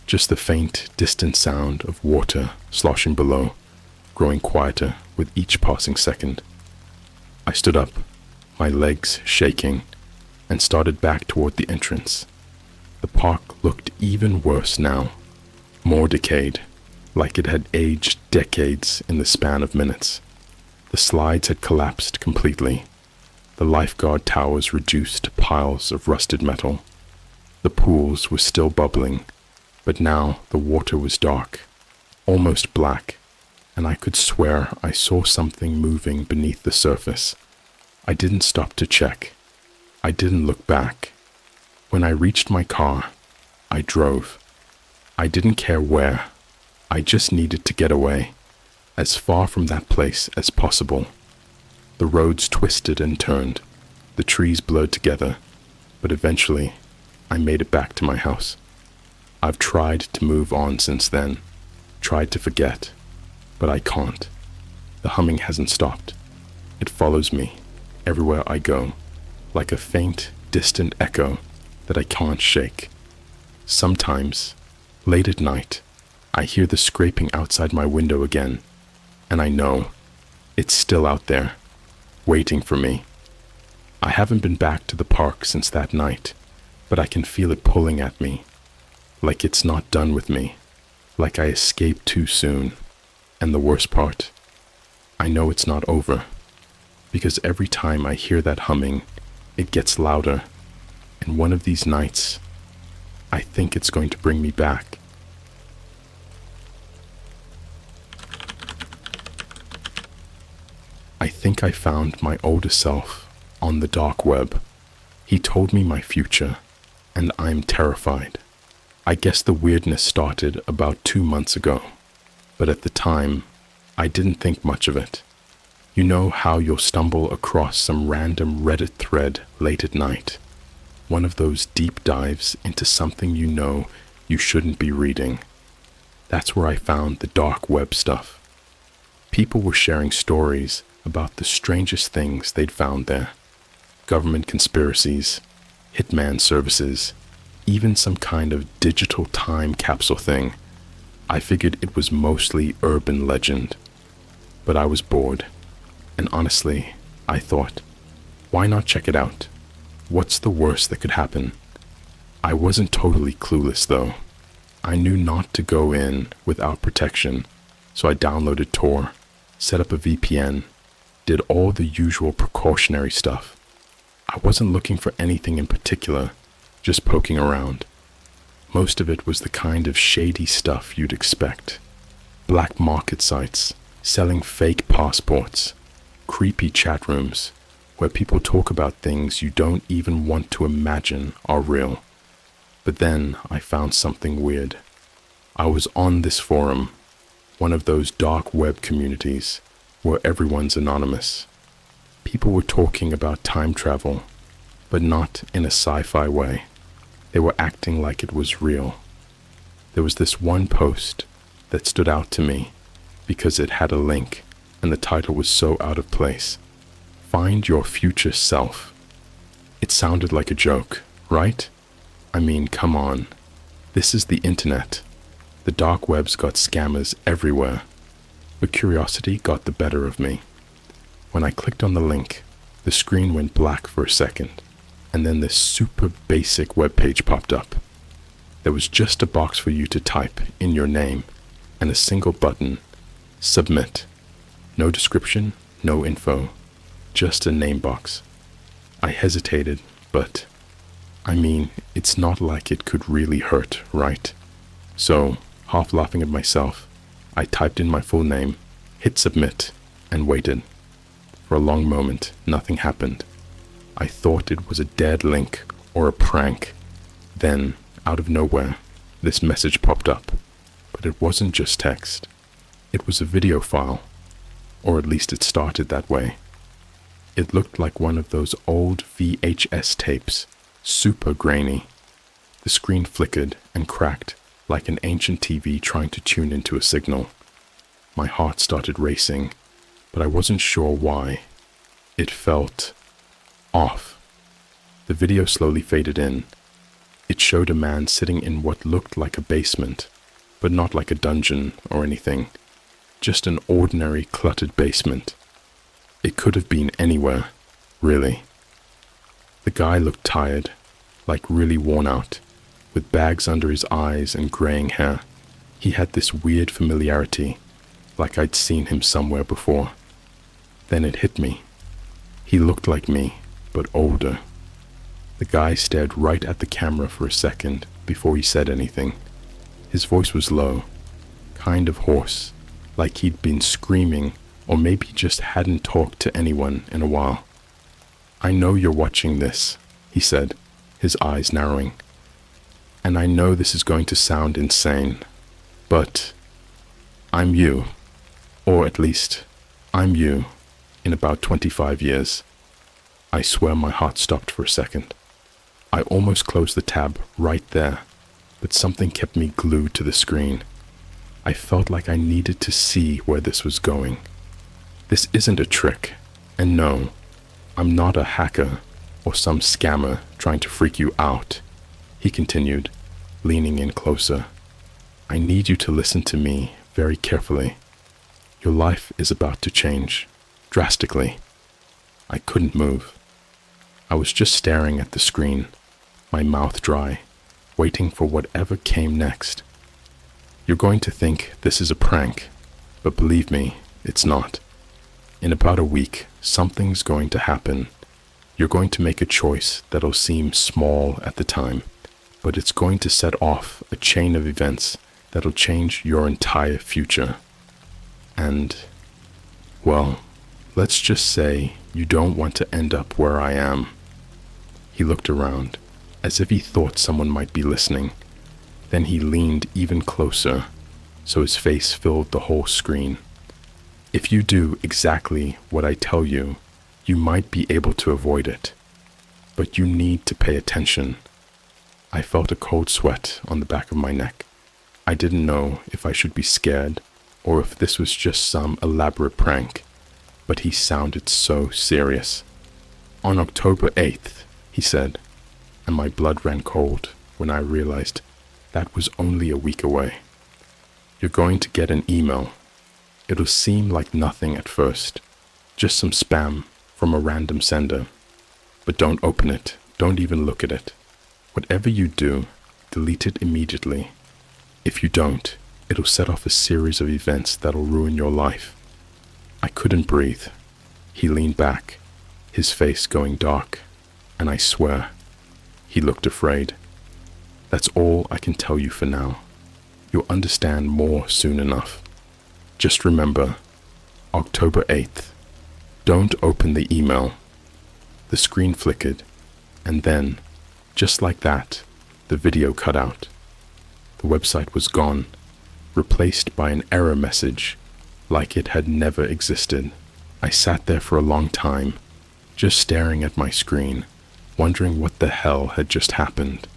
just the faint, distant sound of water sloshing below, growing quieter with each passing second. I stood up, my legs shaking, and started back toward the entrance. The park looked even worse now, more decayed, like it had aged decades in the span of minutes. The slides had collapsed completely. The lifeguard towers reduced to piles of rusted metal. The pools were still bubbling, but now the water was dark, almost black, and I could swear I saw something moving beneath the surface. I didn't stop to check. I didn't look back. When I reached my car, I drove. I didn't care where. I just needed to get away, as far from that place as possible. The roads twisted and turned. The trees blurred together, but eventually I made it back to my house. I've tried to move on since then, tried to forget, but I can't. The humming hasn't stopped. It follows me everywhere I go, like a faint, distant echo that I can't shake. Sometimes, late at night, I hear the scraping outside my window again, and I know it's still out there, waiting for me. I haven't been back to the park since that night, but I can feel it pulling at me, like it's not done with me, like I escaped too soon. And the worst part, I know it's not over, because every time I hear that humming, it gets louder, and one of these nights, I think it's going to bring me back. I think I found my older self on the dark web. He told me my future, and I'm terrified. I guess the weirdness started about 2 months ago, but at the time, I didn't think much of it. You know how you'll stumble across some random Reddit thread late at night, one of those deep dives into something you know you shouldn't be reading. That's where I found the dark web stuff. People were sharing stories about the strangest things they'd found there. Government conspiracies, hitman services, even some kind of digital time capsule thing. I figured it was mostly urban legend. But I was bored, and honestly, I thought, why not check it out? What's the worst that could happen? I wasn't totally clueless though. I knew not to go in without protection, so I downloaded Tor, set up a VPN, did all the usual precautionary stuff. I wasn't looking for anything in particular, just poking around. Most of it was the kind of shady stuff you'd expect. Black market sites, selling fake passports, creepy chat rooms, where people talk about things you don't even want to imagine are real. But then I found something weird. I was on this forum, one of those dark web communities where everyone's anonymous. People were talking about time travel, but not in a sci-fi way. They were acting like it was real. There was this one post that stood out to me because it had a link and the title was so out of place. Find your future self. It sounded like a joke, right? I mean, come on. This is the internet. The dark web's got scammers everywhere. But curiosity got the better of me. When I clicked on the link, the screen went black for a second, and then this super basic webpage popped up. There was just a box for you to type in your name, and a single button, submit. No description, no info, just a name box. I hesitated, but I mean, it's not like it could really hurt, right? So, half laughing at myself, I typed in my full name, hit submit, and waited. For a long moment, nothing happened. I thought it was a dead link or a prank. Then, out of nowhere, this message popped up. But it wasn't just text. It was a video file, or at least it started that way. It looked like one of those old VHS tapes, super grainy. The screen flickered and cracked like an ancient TV trying to tune into a signal. My heart started racing, but I wasn't sure why. It felt off. The video slowly faded in. It showed a man sitting in what looked like a basement, but not like a dungeon or anything. Just an ordinary cluttered basement. It could have been anywhere, really. The guy looked tired, like really worn out, with bags under his eyes and graying hair. He had this weird familiarity, like I'd seen him somewhere before. Then it hit me. He looked like me, but older. The guy stared right at the camera for a second before he said anything. His voice was low, kind of hoarse, like he'd been screaming or maybe just hadn't talked to anyone in a while. "I know you're watching this," he said, his eyes narrowing. "And I know this is going to sound insane, but I'm you, or at least I'm you in about 25 years. I swear my heart stopped for a second. I almost closed the tab right there, but something kept me glued to the screen. I felt like I needed to see where this was going. This isn't a trick, and no, I'm not a hacker or some scammer trying to freak you out," he continued, leaning in closer. "I need you to listen to me very carefully. Your life is about to change, drastically." I couldn't move. I was just staring at the screen, my mouth dry, waiting for whatever came next. You're going to think this is a prank, but believe me, it's not. In about a week, something's going to happen. You're going to make a choice that'll seem small at the time, but it's going to set off a chain of events that'll change your entire future. And, well, let's just say you don't want to end up where I am. He looked around, as if he thought someone might be listening. Then he leaned even closer, so his face filled the whole screen. "If you do exactly what I tell you, you might be able to avoid it. But you need to pay attention." I felt a cold sweat on the back of my neck. I didn't know if I should be scared or if this was just some elaborate prank, but he sounded so serious. "On October 8th, he said, and my blood ran cold when I realized that was only a week away. "You're going to get an email. It'll seem like nothing at first, just some spam from a random sender. But don't open it, don't even look at it. Whatever you do, delete it immediately. If you don't, it'll set off a series of events that'll ruin your life." I couldn't breathe. He leaned back, his face going dark, and I swear, he looked afraid. "That's all I can tell you for now. You'll understand more soon enough. Just remember, October 8th. Don't open the email." The screen flickered, and then, just like that, the video cut out. The website was gone, replaced by an error message, like it had never existed. I sat there for a long time, just staring at my screen, wondering what the hell had just happened.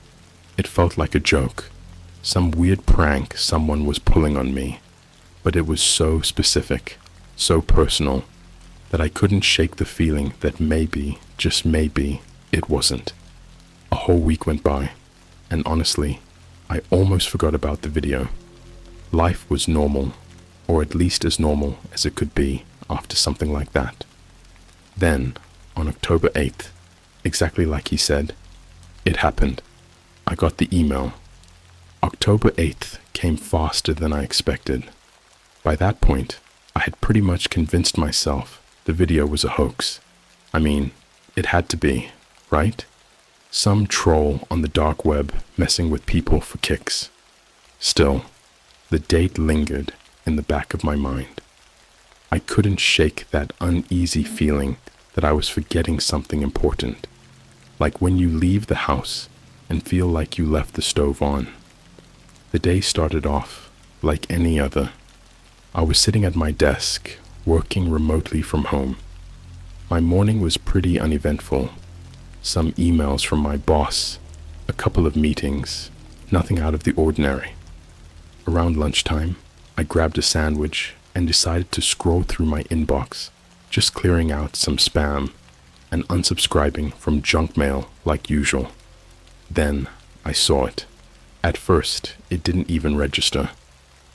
It felt like a joke, some weird prank someone was pulling on me, but it was so specific, so personal, that I couldn't shake the feeling that maybe, just maybe, it wasn't. A whole week went by, and honestly, I almost forgot about the video. Life was normal, or at least as normal as it could be after something like that. Then, on October 8th, exactly like he said, it happened. I got the email. October 8th came faster than I expected. By that point, I had pretty much convinced myself the video was a hoax. I mean, it had to be, right? Some troll on the dark web messing with people for kicks. Still, the date lingered in the back of my mind. I couldn't shake that uneasy feeling that I was forgetting something important, like when you leave the house and feel like you left the stove on. The day started off like any other. I was sitting at my desk, working remotely from home. My morning was pretty uneventful. Some emails from my boss, a couple of meetings, nothing out of the ordinary. Around lunchtime, I grabbed a sandwich and decided to scroll through my inbox, just clearing out some spam and unsubscribing from junk mail like usual. Then I saw it. At first, it didn't even register.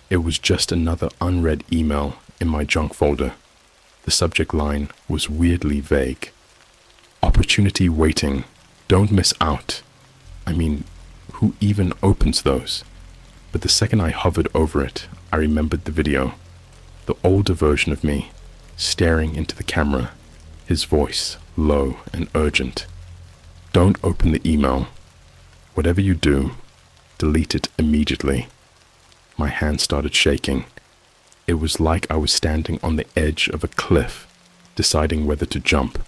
It was just another unread email in my junk folder. The subject line was weirdly vague. "Opportunity waiting. Don't miss out." I mean, who even opens those? But the second I hovered over it, I remembered the video. The older version of me, staring into the camera, his voice low and urgent. Don't open the email. Whatever you do, delete it immediately. My hand started shaking. It was like I was standing on the edge of a cliff, deciding whether to jump.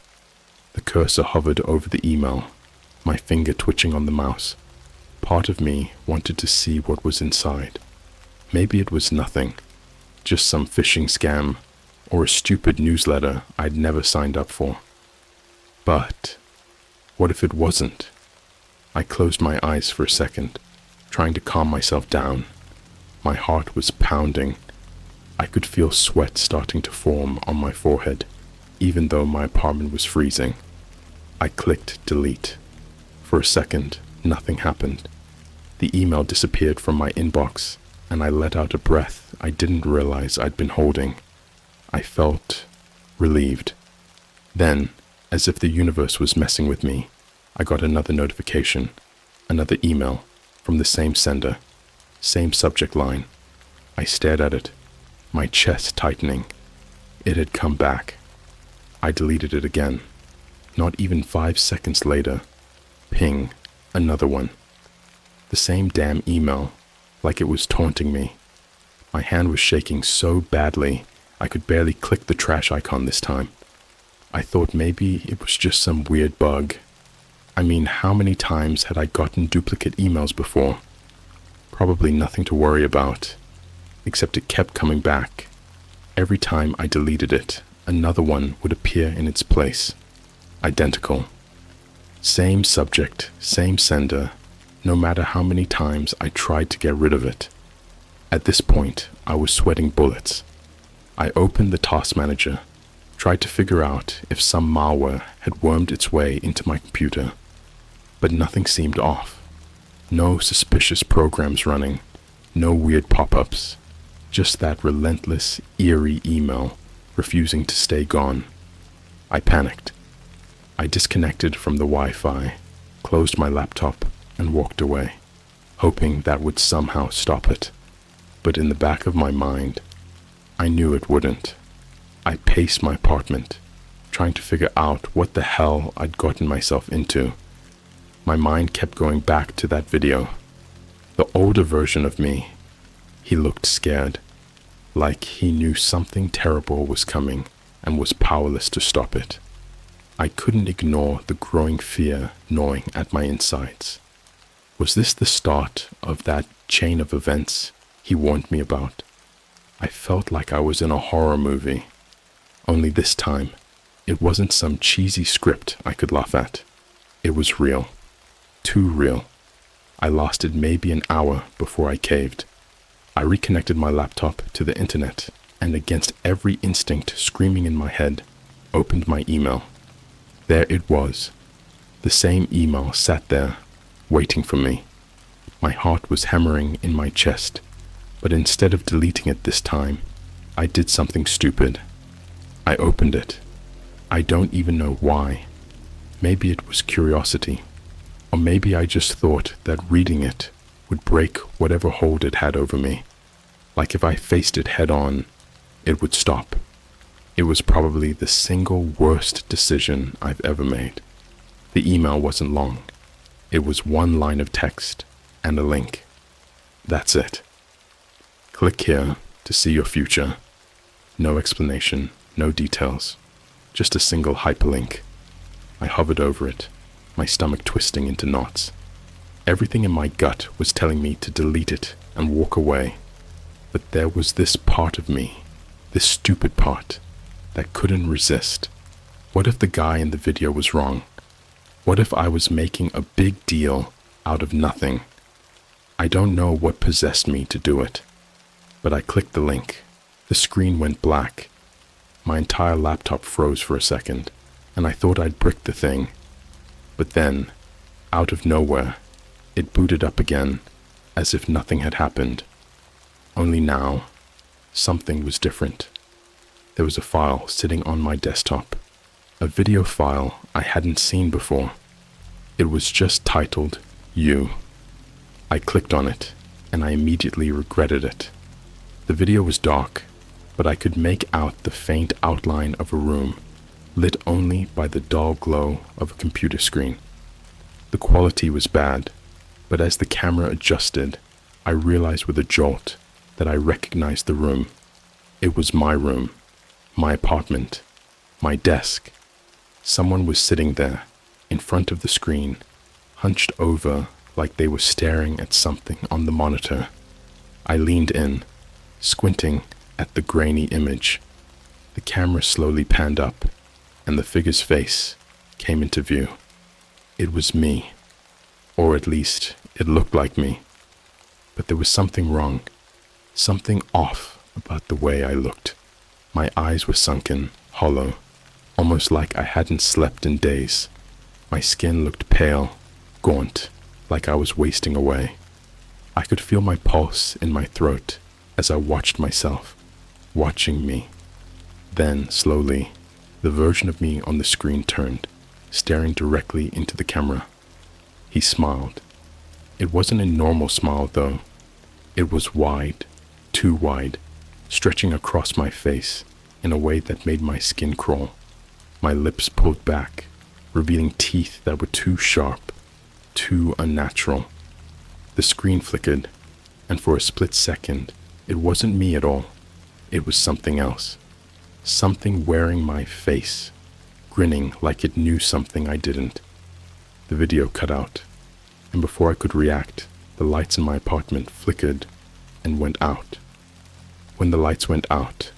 The cursor hovered over the email, my finger twitching on the mouse. Part of me wanted to see what was inside. Maybe it was nothing, just some phishing scam or a stupid newsletter I'd never signed up for. But what if it wasn't? I closed my eyes for a second, trying to calm myself down. My heart was pounding. I could feel sweat starting to form on my forehead, even though my apartment was freezing. I clicked delete. For a second, nothing happened. The email disappeared from my inbox, and I let out a breath I didn't realize I'd been holding. I felt relieved. Then, as if the universe was messing with me, I got another notification, another email from the same sender, same subject line. I stared at it, my chest tightening. It had come back. I deleted it again. Not even 5 seconds later, ping, another one. The same damn email, like it was taunting me. My hand was shaking so badly, I could barely click the trash icon this time. I thought maybe it was just some weird bug. I mean, how many times had I gotten duplicate emails before? Probably nothing to worry about, except it kept coming back. Every time I deleted it, another one would appear in its place. Identical. Same subject, same sender, no matter how many times I tried to get rid of it. At this point, I was sweating bullets. I opened the task manager, tried to figure out if some malware had wormed its way into my computer, but nothing seemed off. No suspicious programs running, no weird pop-ups, just that relentless, eerie email refusing to stay gone. I panicked. I disconnected from the Wi-Fi, closed my laptop, and walked away, hoping that would somehow stop it. But in the back of my mind, I knew it wouldn't. I paced my apartment, trying to figure out what the hell I'd gotten myself into. My mind kept going back to that video. The older version of me. He looked scared, like he knew something terrible was coming and was powerless to stop it. I couldn't ignore the growing fear gnawing at my insides. Was this the start of that chain of events he warned me about? I felt like I was in a horror movie. Only this time, it wasn't some cheesy script I could laugh at. It was real. Too real. I lasted maybe an hour before I caved. I reconnected my laptop to the internet and, against every instinct screaming in my head, opened my email. There it was. The same email sat there, waiting for me. My heart was hammering in my chest, but instead of deleting it this time, I did something stupid. I opened it. I don't even know why. Maybe it was curiosity, or maybe I just thought that reading it would break whatever hold it had over me. Like if I faced it head on, it would stop. It was probably the single worst decision I've ever made. The email wasn't long. It was one line of text and a link. That's it. Click here to see your future. No explanation, no details, just a single hyperlink. I hovered over it, my stomach twisting into knots. Everything in my gut was telling me to delete it and walk away. But there was this part of me, this stupid part, that couldn't resist. What if the guy in the video was wrong? What if I was making a big deal out of nothing? I don't know what possessed me to do it, but I clicked the link. The screen went black. My entire laptop froze for a second, and I thought I'd bricked the thing. But then, out of nowhere, it booted up again, as if nothing had happened. Only now, something was different. There was a file sitting on my desktop, a video file I hadn't seen before. It was just titled, You. I clicked on it, and I immediately regretted it. The video was dark, but I could make out the faint outline of a room. lit only by the dull glow of a computer screen. The quality was bad, but as the camera adjusted, I realized with a jolt that I recognized the room. It was my room, my apartment, my desk. Someone was sitting there, in front of the screen, hunched over like they were staring at something on the monitor. I leaned in, squinting at the grainy image. The camera slowly panned up, and the figure's face came into view. It was me, or at least it looked like me. But there was something wrong, something off about the way I looked. My eyes were sunken, hollow, almost like I hadn't slept in days. My skin looked pale, gaunt, like I was wasting away. I could feel my pulse in my throat as I watched myself, watching me. Then, slowly, the version of me on the screen turned, staring directly into the camera. He smiled. It wasn't a normal smile, though. It was wide, too wide, stretching across my face in a way that made my skin crawl. My lips pulled back, revealing teeth that were too sharp, too unnatural. The screen flickered, and for a split second, it wasn't me at all. It was something else. Something wearing my face, grinning like it knew something I didn't. The video cut out, and before I could react, the lights in my apartment flickered and went out. When the lights went out,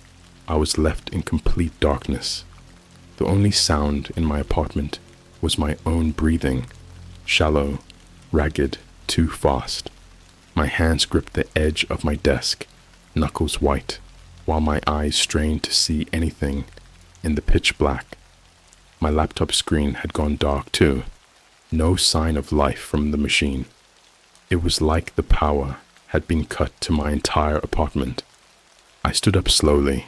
I was left in complete darkness. The only sound in my apartment was my own breathing, shallow, ragged, too fast. My hands gripped the edge of my desk, knuckles white, while my eyes strained to see anything in the pitch black. My laptop screen had gone dark too, no sign of life from the machine. It was like the power had been cut to my entire apartment. I stood up slowly,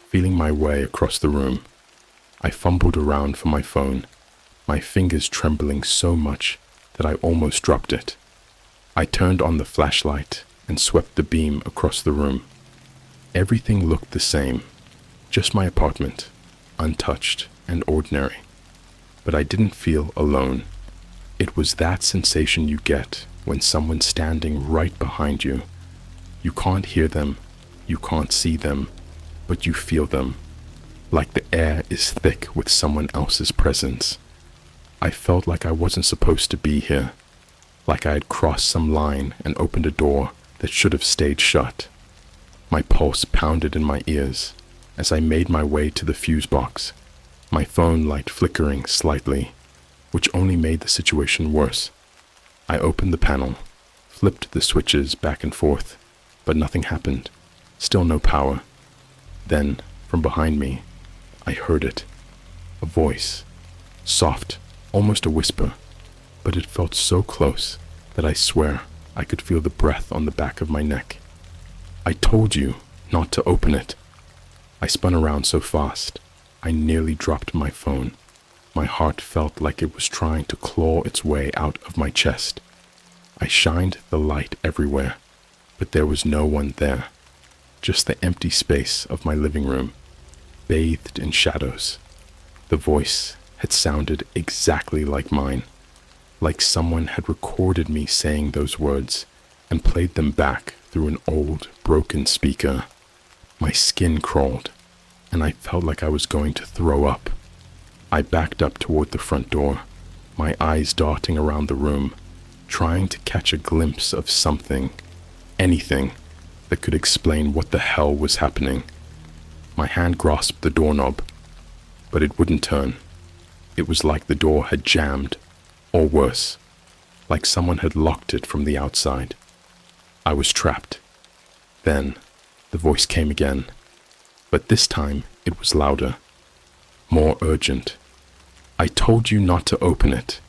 feeling my way across the room. I fumbled around for my phone, my fingers trembling so much that I almost dropped it. I turned on the flashlight and swept the beam across the room. Everything looked the same, just my apartment, untouched and ordinary. But I didn't feel alone. It was that sensation you get when someone's standing right behind you. You can't hear them, you can't see them, but you feel them, like the air is thick with someone else's presence. I felt like I wasn't supposed to be here, like I had crossed some line and opened a door that should have stayed shut. My pulse pounded in my ears as I made my way to the fuse box, my phone light flickering slightly, which only made the situation worse. I opened the panel, flipped the switches back and forth, but nothing happened. Still no power. Then, from behind me, I heard it. A voice. Soft, almost a whisper, but it felt so close that I swear I could feel the breath on the back of my neck. I told you not to open it. I spun around so fast, I nearly dropped my phone. My heart felt like it was trying to claw its way out of my chest. I shined the light everywhere, but there was no one there. Just the empty space of my living room, bathed in shadows. The voice had sounded exactly like mine, like someone had recorded me saying those words and played them back through an old, broken speaker. My skin crawled, and I felt like I was going to throw up. I backed up toward the front door, my eyes darting around the room, trying to catch a glimpse of something, anything, that could explain what the hell was happening. My hand grasped the doorknob, but it wouldn't turn. It was like the door had jammed, or worse, like someone had locked it from the outside. I was trapped. Then, the voice came again, but this time it was louder, more urgent. I told you not to open it.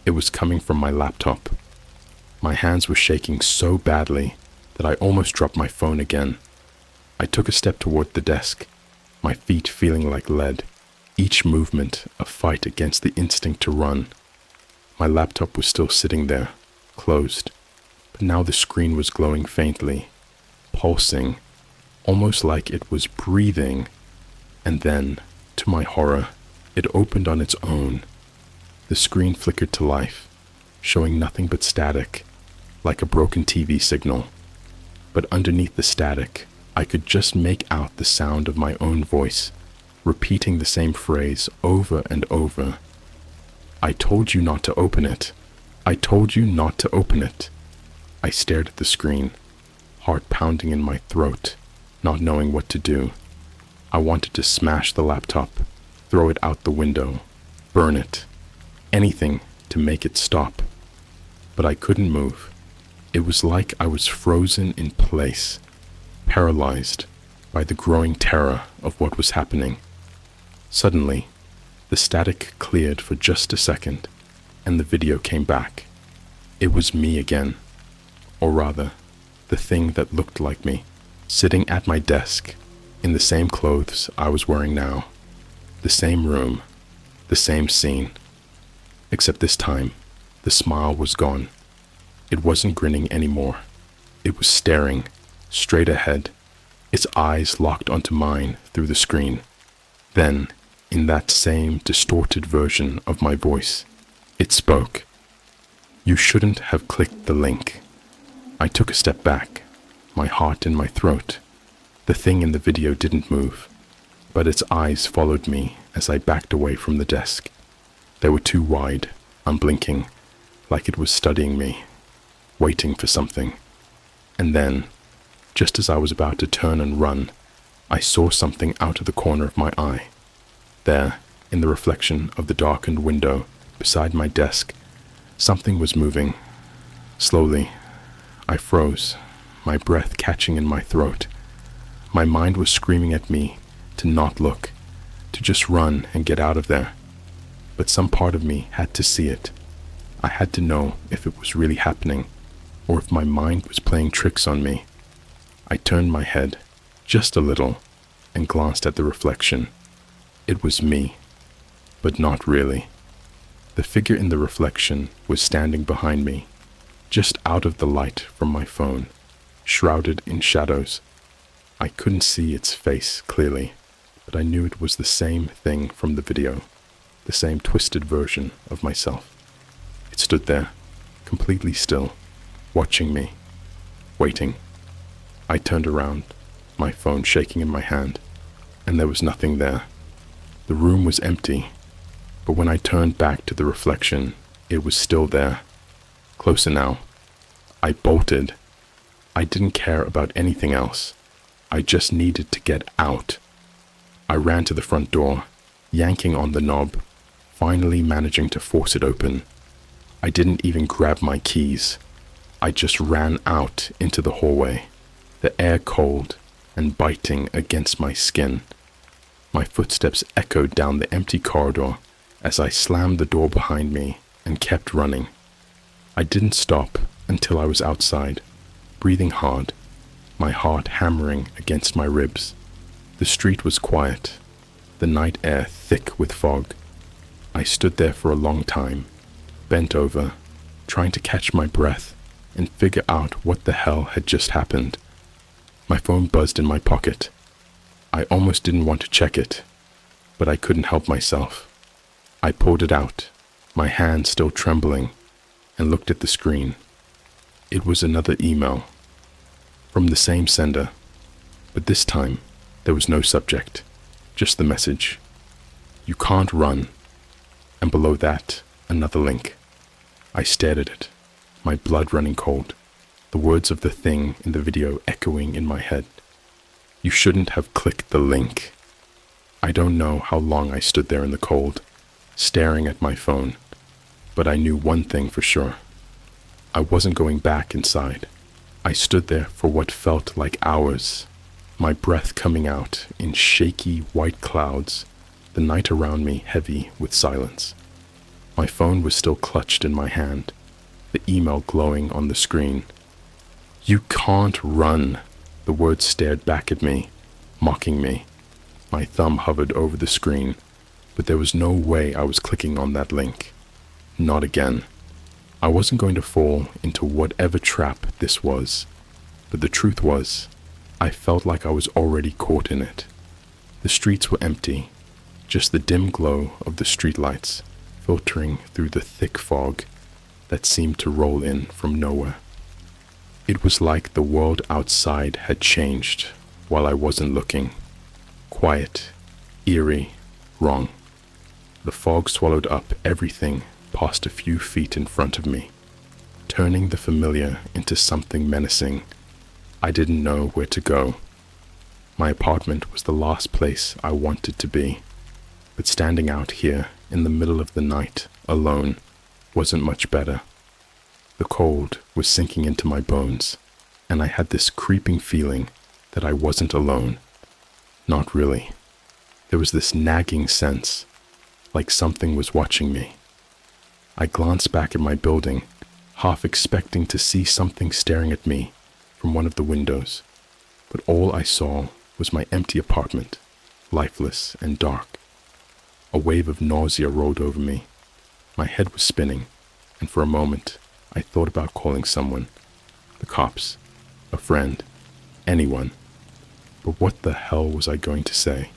It was coming from my laptop. My hands were shaking so badly that I almost dropped my phone again. I took a step toward the desk, my feet feeling like lead, each movement a fight against the instinct to run. My laptop was still sitting there, closed, but now the screen was glowing faintly, pulsing, almost like it was breathing, and then, to my horror, It opened on its own. The screen flickered to life, showing nothing but static, like a broken TV signal. But underneath the static, I could just make out the sound of my own voice, repeating the same phrase over and over. I told you not to open it. I told you not to open it. I stared at the screen, heart pounding in my throat, not knowing what to do. I wanted to smash the laptop, throw it out the window, burn it, anything to make it stop. But I couldn't move. It was like I was frozen in place, paralyzed by the growing terror of what was happening. Suddenly, the static cleared for just a second, and the video came back. It was me again, or rather, the thing that looked like me, sitting at my desk, in the same clothes I was wearing now, the same room, the same scene. Except this time, the smile was gone. It wasn't grinning anymore. It was staring, straight ahead, its eyes locked onto mine through the screen. Then, in that same distorted version of my voice, it spoke. You shouldn't have clicked the link. I took a step back, my heart in my throat. The thing in the video didn't move, but its eyes followed me as I backed away from the desk. They were too wide, unblinking, like it was studying me, waiting for something. And then, just as I was about to turn and run, I saw something out of the corner of my eye. There, in the reflection of the darkened window beside my desk, something was moving. Slowly, I froze, my breath catching in my throat. My mind was screaming at me to not look, to just run and get out of there. But some part of me had to see it. I had to know if it was really happening, or if my mind was playing tricks on me. I turned my head, just a little, and glanced at the reflection. It was me, but not really. The figure in the reflection was standing behind me, just out of the light from my phone, shrouded in shadows. I couldn't see its face clearly, but I knew it was the same thing from the video, the same twisted version of myself. It stood there, completely still, watching me, waiting. I turned around, my phone shaking in my hand, and there was nothing there. The room was empty, but when I turned back to the reflection, it was still there, closer now. I bolted. I didn't care about anything else. I just needed to get out. I ran to the front door, yanking on the knob, finally managing to force it open. I didn't even grab my keys. I just ran out into the hallway, the air cold and biting against my skin. My footsteps echoed down the empty corridor as I slammed the door behind me and kept running. I didn't stop until I was outside, breathing hard, my heart hammering against my ribs. The street was quiet, the night air thick with fog. I stood there for a long time, bent over, trying to catch my breath and figure out what the hell had just happened. My phone buzzed in my pocket. I almost didn't want to check it, but I couldn't help myself. I pulled it out, my hand still trembling, and looked at the screen. It was another email, from the same sender, but this time there was no subject, just the message. You can't run, and below that, another link. I stared at it, my blood running cold, the words of the thing in the video echoing in my head. You shouldn't have clicked the link. I don't know how long I stood there in the cold, staring at my phone, but I knew one thing for sure. I wasn't going back inside. I stood there for what felt like hours, my breath coming out in shaky white clouds, the night around me heavy with silence. My phone was still clutched in my hand, the email glowing on the screen. You can't run. The words stared back at me, mocking me. My thumb hovered over the screen, but there was no way I was clicking on that link. Not again. I wasn't going to fall into whatever trap this was, but the truth was, I felt like I was already caught in it. The streets were empty, just the dim glow of the streetlights filtering through the thick fog that seemed to roll in from nowhere. It was like the world outside had changed while I wasn't looking. Quiet, eerie, wrong. The fog swallowed up everything past a few feet in front of me, turning the familiar into something menacing. I didn't know where to go. My apartment was the last place I wanted to be, but standing out here in the middle of the night, alone, wasn't much better. The cold was sinking into my bones, and I had this creeping feeling that I wasn't alone. Not really. There was this nagging sense, like something was watching me. I glanced back at my building, half expecting to see something staring at me from one of the windows, but all I saw was my empty apartment, lifeless and dark. A wave of nausea rolled over me. My head was spinning, and for a moment, I thought about calling someone. The cops, a friend, anyone. But what the hell was I going to say?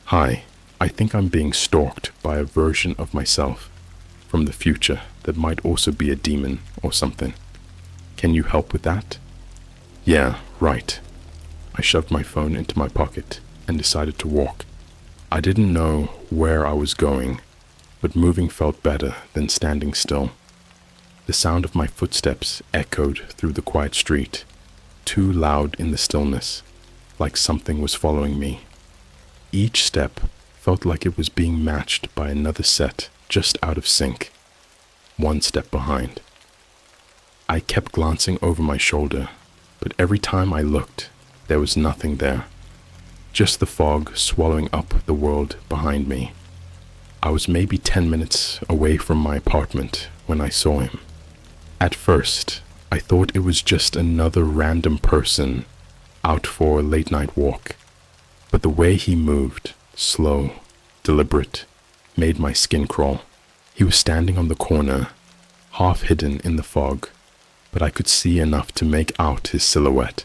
Hi, I think I'm being stalked by a version of myself from the future that might also be a demon or something. Can you help with that? Yeah, right. I shoved my phone into my pocket and decided to walk. I didn't know where I was going, but moving felt better than standing still. The sound of my footsteps echoed through the quiet street, too loud in the stillness, like something was following me. Each step felt like it was being matched by another set just out of sync, one step behind. I kept glancing over my shoulder, but every time I looked, there was nothing there. Just the fog swallowing up the world behind me. I was maybe 10 minutes away from my apartment when I saw him. At first, I thought it was just another random person out for a late-night walk, but the way he moved, slow, deliberate, made my skin crawl. He was standing on the corner, half hidden in the fog, but I could see enough to make out his silhouette.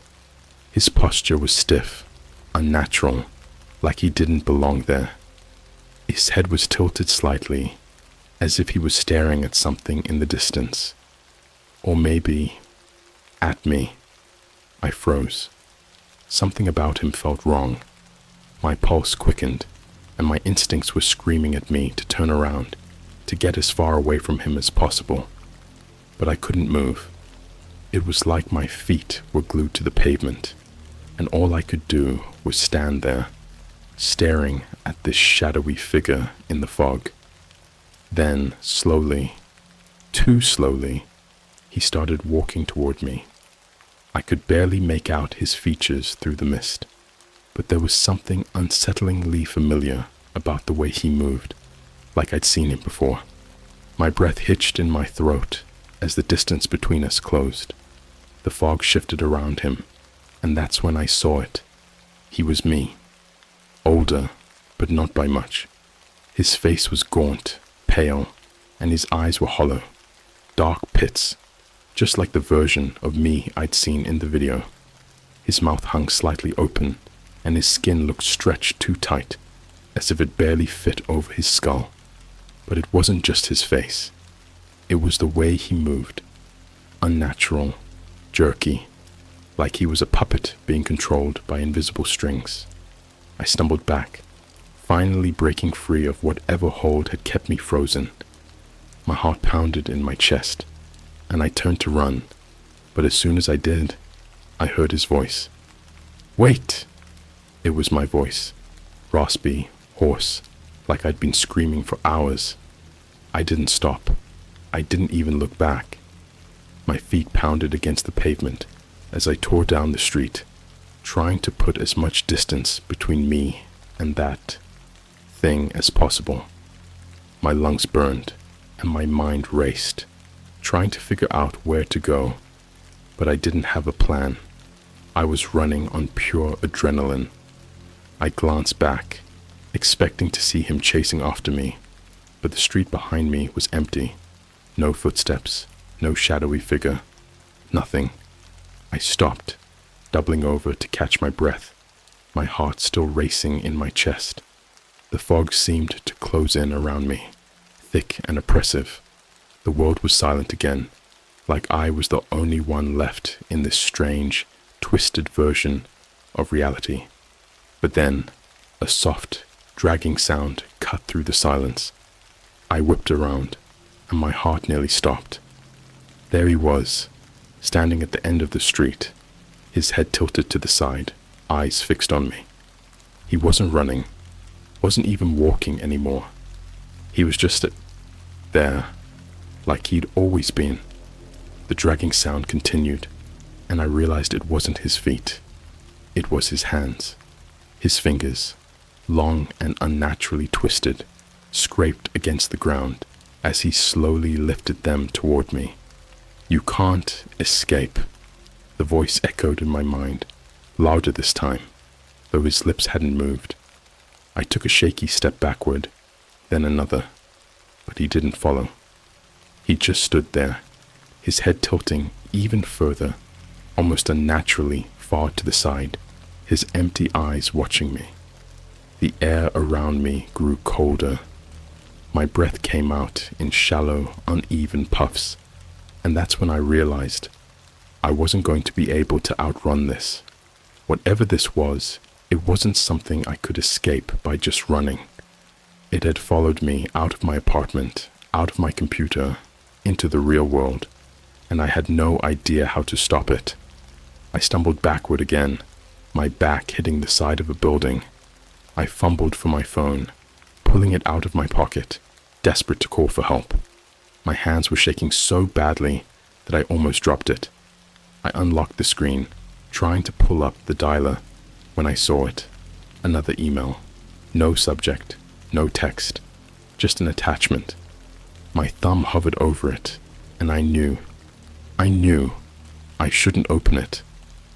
His posture was stiff, unnatural, like he didn't belong there. His head was tilted slightly, as if he was staring at something in the distance. Or maybe at me. I froze. Something about him felt wrong. My pulse quickened, and my instincts were screaming at me to turn around, to get as far away from him as possible. But I couldn't move. It was like my feet were glued to the pavement, and all I could do was stand there, staring at this shadowy figure in the fog. Then, slowly, too slowly, he started walking toward me. I could barely make out his features through the mist, but there was something unsettlingly familiar about the way he moved, like I'd seen him before. My breath hitched in my throat as the distance between us closed. The fog shifted around him, and that's when I saw it. He was me. Older, but not by much. His face was gaunt, pale, and his eyes were hollow. Dark pits, just like the version of me I'd seen in the video. His mouth hung slightly open, and his skin looked stretched too tight, as if it barely fit over his skull. But it wasn't just his face. It was the way he moved. Unnatural, jerky, like he was a puppet being controlled by invisible strings. I stumbled back, finally breaking free of whatever hold had kept me frozen. My heart pounded in my chest, and I turned to run, but as soon as I did, I heard his voice. "Wait!" It was my voice, raspy, hoarse, like I'd been screaming for hours. I didn't stop. I didn't even look back. My feet pounded against the pavement as I tore down the street, trying to put as much distance between me and that thing as possible. My lungs burned, and my mind raced, trying to figure out where to go, but I didn't have a plan. I was running on pure adrenaline. I glanced back, expecting to see him chasing after me, but the street behind me was empty. No footsteps, no shadowy figure, nothing. I stopped, doubling over to catch my breath, my heart still racing in my chest. The fog seemed to close in around me, thick and oppressive. The world was silent again, like I was the only one left in this strange, twisted version of reality. But then, a soft, dragging sound cut through the silence. I whipped around, and my heart nearly stopped. There he was, standing at the end of the street, his head tilted to the side, eyes fixed on me. He wasn't running, wasn't even walking anymore. He was just there, like he'd always been. The dragging sound continued, and I realized it wasn't his feet. It was his hands. His fingers, long and unnaturally twisted, scraped against the ground as he slowly lifted them toward me. "You can't escape," the voice echoed in my mind, louder this time, though his lips hadn't moved. I took a shaky step backward, then another, but he didn't follow. He just stood there, his head tilting even further, almost unnaturally far to the side, his empty eyes watching me. The air around me grew colder. My breath came out in shallow, uneven puffs, and that's when I realized I wasn't going to be able to outrun this. Whatever this was, it wasn't something I could escape by just running. It had followed me out of my apartment, out of my computer, into the real world, and I had no idea how to stop it. I stumbled backward again, my back hitting the side of a building. I fumbled for my phone, pulling it out of my pocket, desperate to call for help. My hands were shaking so badly that I almost dropped it. I unlocked the screen, trying to pull up the dialer, when I saw it. Another email. No subject, no text, just an attachment. My thumb hovered over it, and I knew I shouldn't open it,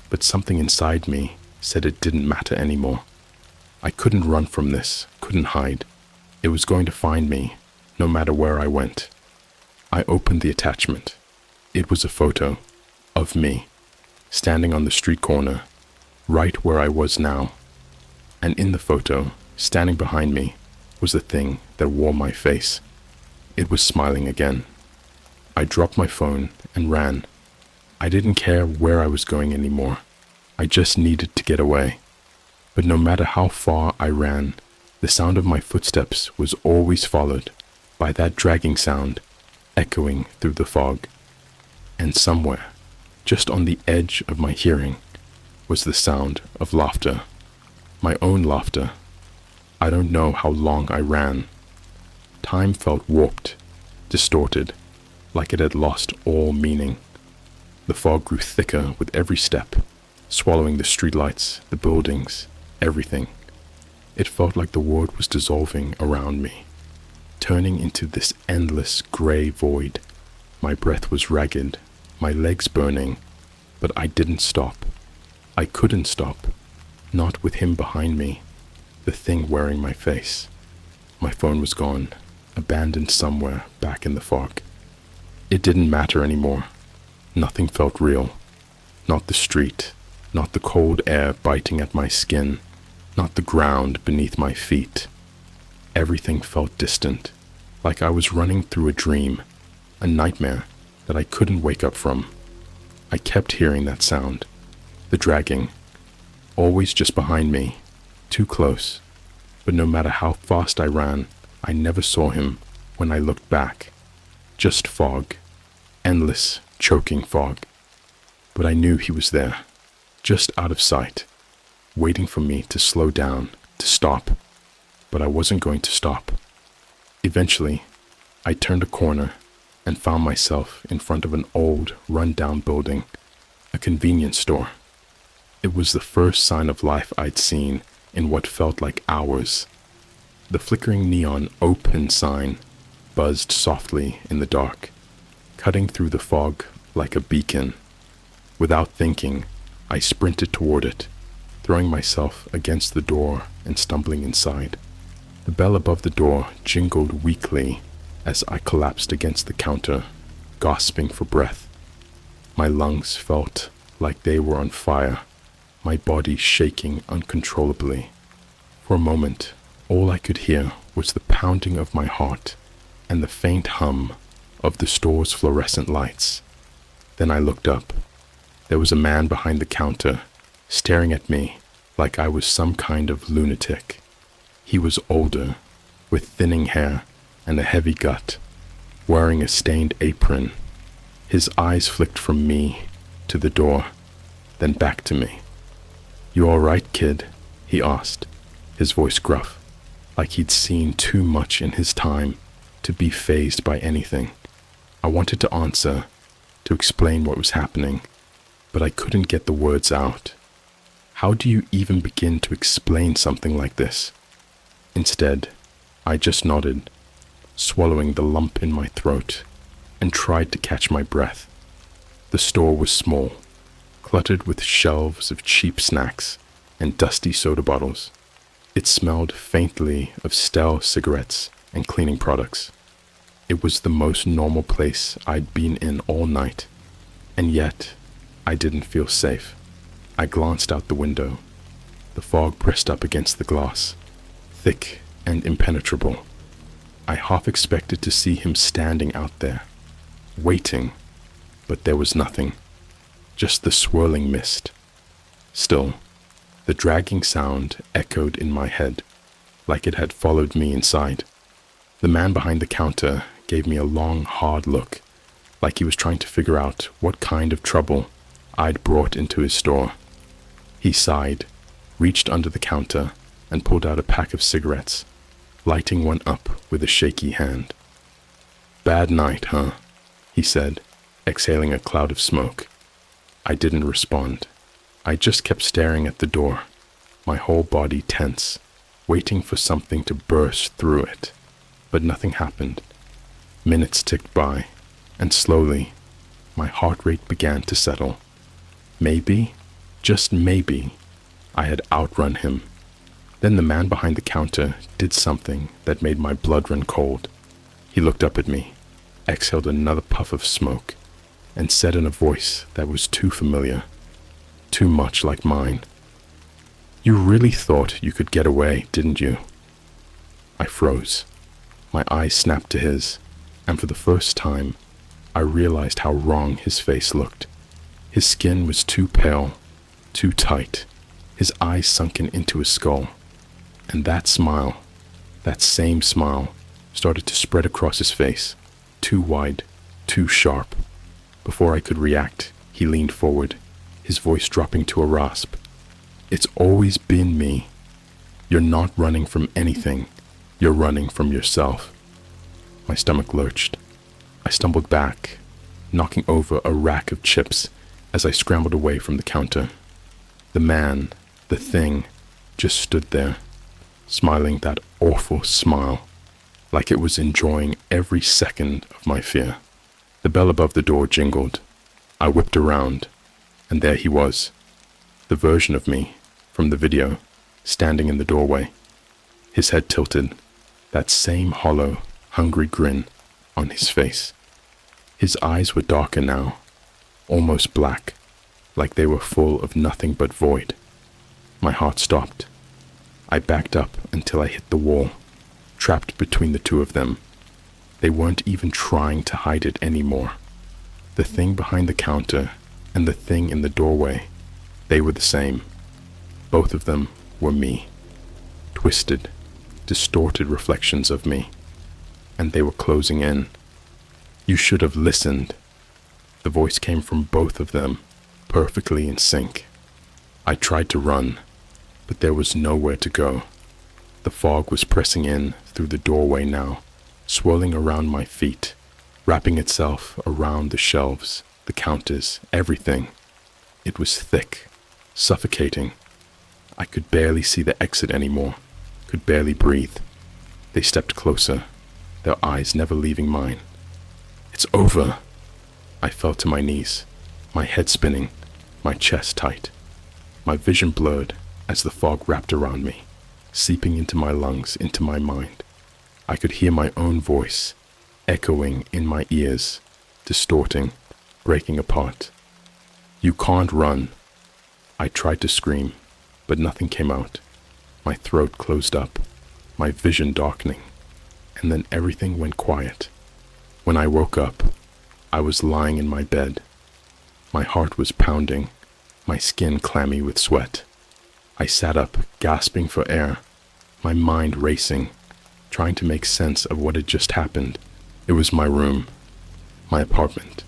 but something inside me said it didn't matter anymore. I couldn't run from this, couldn't hide. It was going to find me, no matter where I went. I opened the attachment. It was a photo of me, standing on the street corner, right where I was now. And in the photo, standing behind me, was the thing that wore my face. It was smiling again. I dropped my phone and ran. I didn't care where I was going anymore. I just needed to get away. But no matter how far I ran, the sound of my footsteps was always followed by that dragging sound echoing through the fog. And somewhere, just on the edge of my hearing, was the sound of laughter. My own laughter. I don't know how long I ran. Time felt warped, distorted, like it had lost all meaning. The fog grew thicker with every step, swallowing the streetlights, the buildings, everything. It felt like the world was dissolving around me, turning into this endless gray void. My breath was ragged, my legs burning, but I didn't stop. I couldn't stop, not with him behind me, the thing wearing my face. My phone was gone, abandoned somewhere back in the fog. It didn't matter anymore. Nothing felt real. Not the street, not the cold air biting at my skin, not the ground beneath my feet. Everything felt distant, like I was running through a dream, a nightmare that I couldn't wake up from. I kept hearing that sound, the dragging, always just behind me, too close. But no matter how fast I ran, I never saw him when I looked back. Just fog, endless, choking fog. But I knew he was there, just out of sight, waiting for me to slow down, to stop. But I wasn't going to stop. Eventually, I turned a corner and found myself in front of an old, run-down building, a convenience store. It was the first sign of life I'd seen in what felt like hours. The flickering neon open sign buzzed softly in the dark, cutting through the fog like a beacon. Without thinking, I sprinted toward it, throwing myself against the door and stumbling inside. The bell above the door jingled weakly as I collapsed against the counter, gasping for breath. My lungs felt like they were on fire, my body shaking uncontrollably. For a moment, All I could hear was the pounding of my heart and the faint hum of the store's fluorescent lights. Then I looked up. There was a man behind the counter, staring at me like I was some kind of lunatic. He was older, with thinning hair and a heavy gut, wearing a stained apron. His eyes flicked from me to the door, then back to me. "You all right, kid?" he asked, his voice gruff, like he'd seen too much in his time to be fazed by anything. I wanted to answer, to explain what was happening, but I couldn't get the words out. How do you even begin to explain something like this? Instead, I just nodded, swallowing the lump in my throat, and tried to catch my breath. The store was small, cluttered with shelves of cheap snacks and dusty soda bottles. It smelled faintly of stale cigarettes and cleaning products. It was the most normal place I'd been in all night, and yet I didn't feel safe. I glanced out the window. The fog pressed up against the glass, thick and impenetrable. I half expected to see him standing out there, waiting, but there was nothing, just the swirling mist. Still, the dragging sound echoed in my head, like it had followed me inside. The man behind the counter gave me a long, hard look, like he was trying to figure out what kind of trouble I'd brought into his store. He sighed, reached under the counter, and pulled out a pack of cigarettes, lighting one up with a shaky hand. "Bad night, huh?" he said, exhaling a cloud of smoke. I didn't respond. I just kept staring at the door, my whole body tense, waiting for something to burst through it. But nothing happened. Minutes ticked by, and slowly, my heart rate began to settle. Maybe, just maybe, I had outrun him. Then the man behind the counter did something that made my blood run cold. He looked up at me, exhaled another puff of smoke, and said in a voice that was too familiar, too much like mine, "You really thought you could get away, didn't you?" I froze. My eyes snapped to his, and for the first time, I realized how wrong his face looked. His skin was too pale, too tight, his eyes sunken into his skull. And that smile, that same smile, started to spread across his face, too wide, too sharp. Before I could react, he leaned forward, his voice dropping to a rasp. "It's always been me. You're not running from anything. You're running from yourself." My stomach lurched. I stumbled back, knocking over a rack of chips as I scrambled away from the counter. The man, the thing, just stood there, smiling that awful smile, like it was enjoying every second of my fear. The bell above the door jingled. I whipped around, and there he was, the version of me from the video, standing in the doorway, his head tilted, that same hollow, hungry grin on his face. His eyes were darker now, almost black, like they were full of nothing but void. My heart stopped. I backed up until I hit the wall, trapped between the two of them. They weren't even trying to hide it anymore. The thing behind the counter and the thing in the doorway, they were the same. Both of them were me, twisted, distorted reflections of me, and they were closing in. "You should have listened." The voice came from both of them, perfectly in sync. I tried to run, but there was nowhere to go. The fog was pressing in through the doorway now, swirling around my feet, wrapping itself around the shelves, the counters, everything. It was thick, suffocating. I could barely see the exit anymore, could barely breathe. They stepped closer, their eyes never leaving mine. "It's over." I fell to my knees, my head spinning, my chest tight. My vision blurred as the fog wrapped around me, seeping into my lungs, into my mind. I could hear my own voice, echoing in my ears, distorting, breaking apart. "You can't run." I tried to scream, but nothing came out. My throat closed up, my vision darkening, and then everything went quiet. When I woke up, I was lying in my bed. My heart was pounding, my skin clammy with sweat. I sat up, gasping for air, my mind racing, trying to make sense of what had just happened. It was my room, my apartment.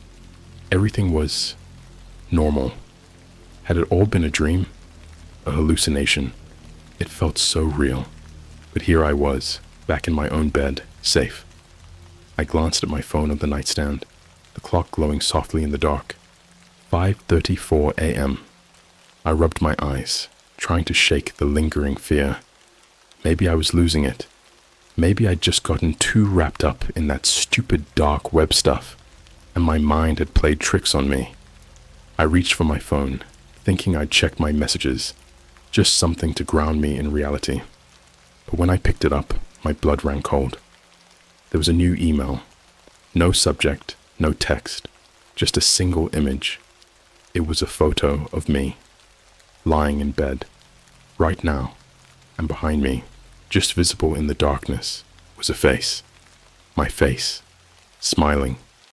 Everything was normal. Had it all been a dream? A hallucination? It felt so real. But here I was, back in my own bed, safe. I glanced at my phone on the nightstand, the clock glowing softly in the dark. 5:34 a.m. I rubbed my eyes, trying to shake the lingering fear. Maybe I was losing it. Maybe I'd just gotten too wrapped up in that stupid dark web stuff, and my mind had played tricks on me. I reached for my phone, thinking I'd check my messages, just something to ground me in reality. But when I picked it up, my blood ran cold. There was a new email. No subject, no text, just a single image. It was a photo of me, lying in bed, right now, and behind me, just visible in the darkness, was a face. My face, smiling.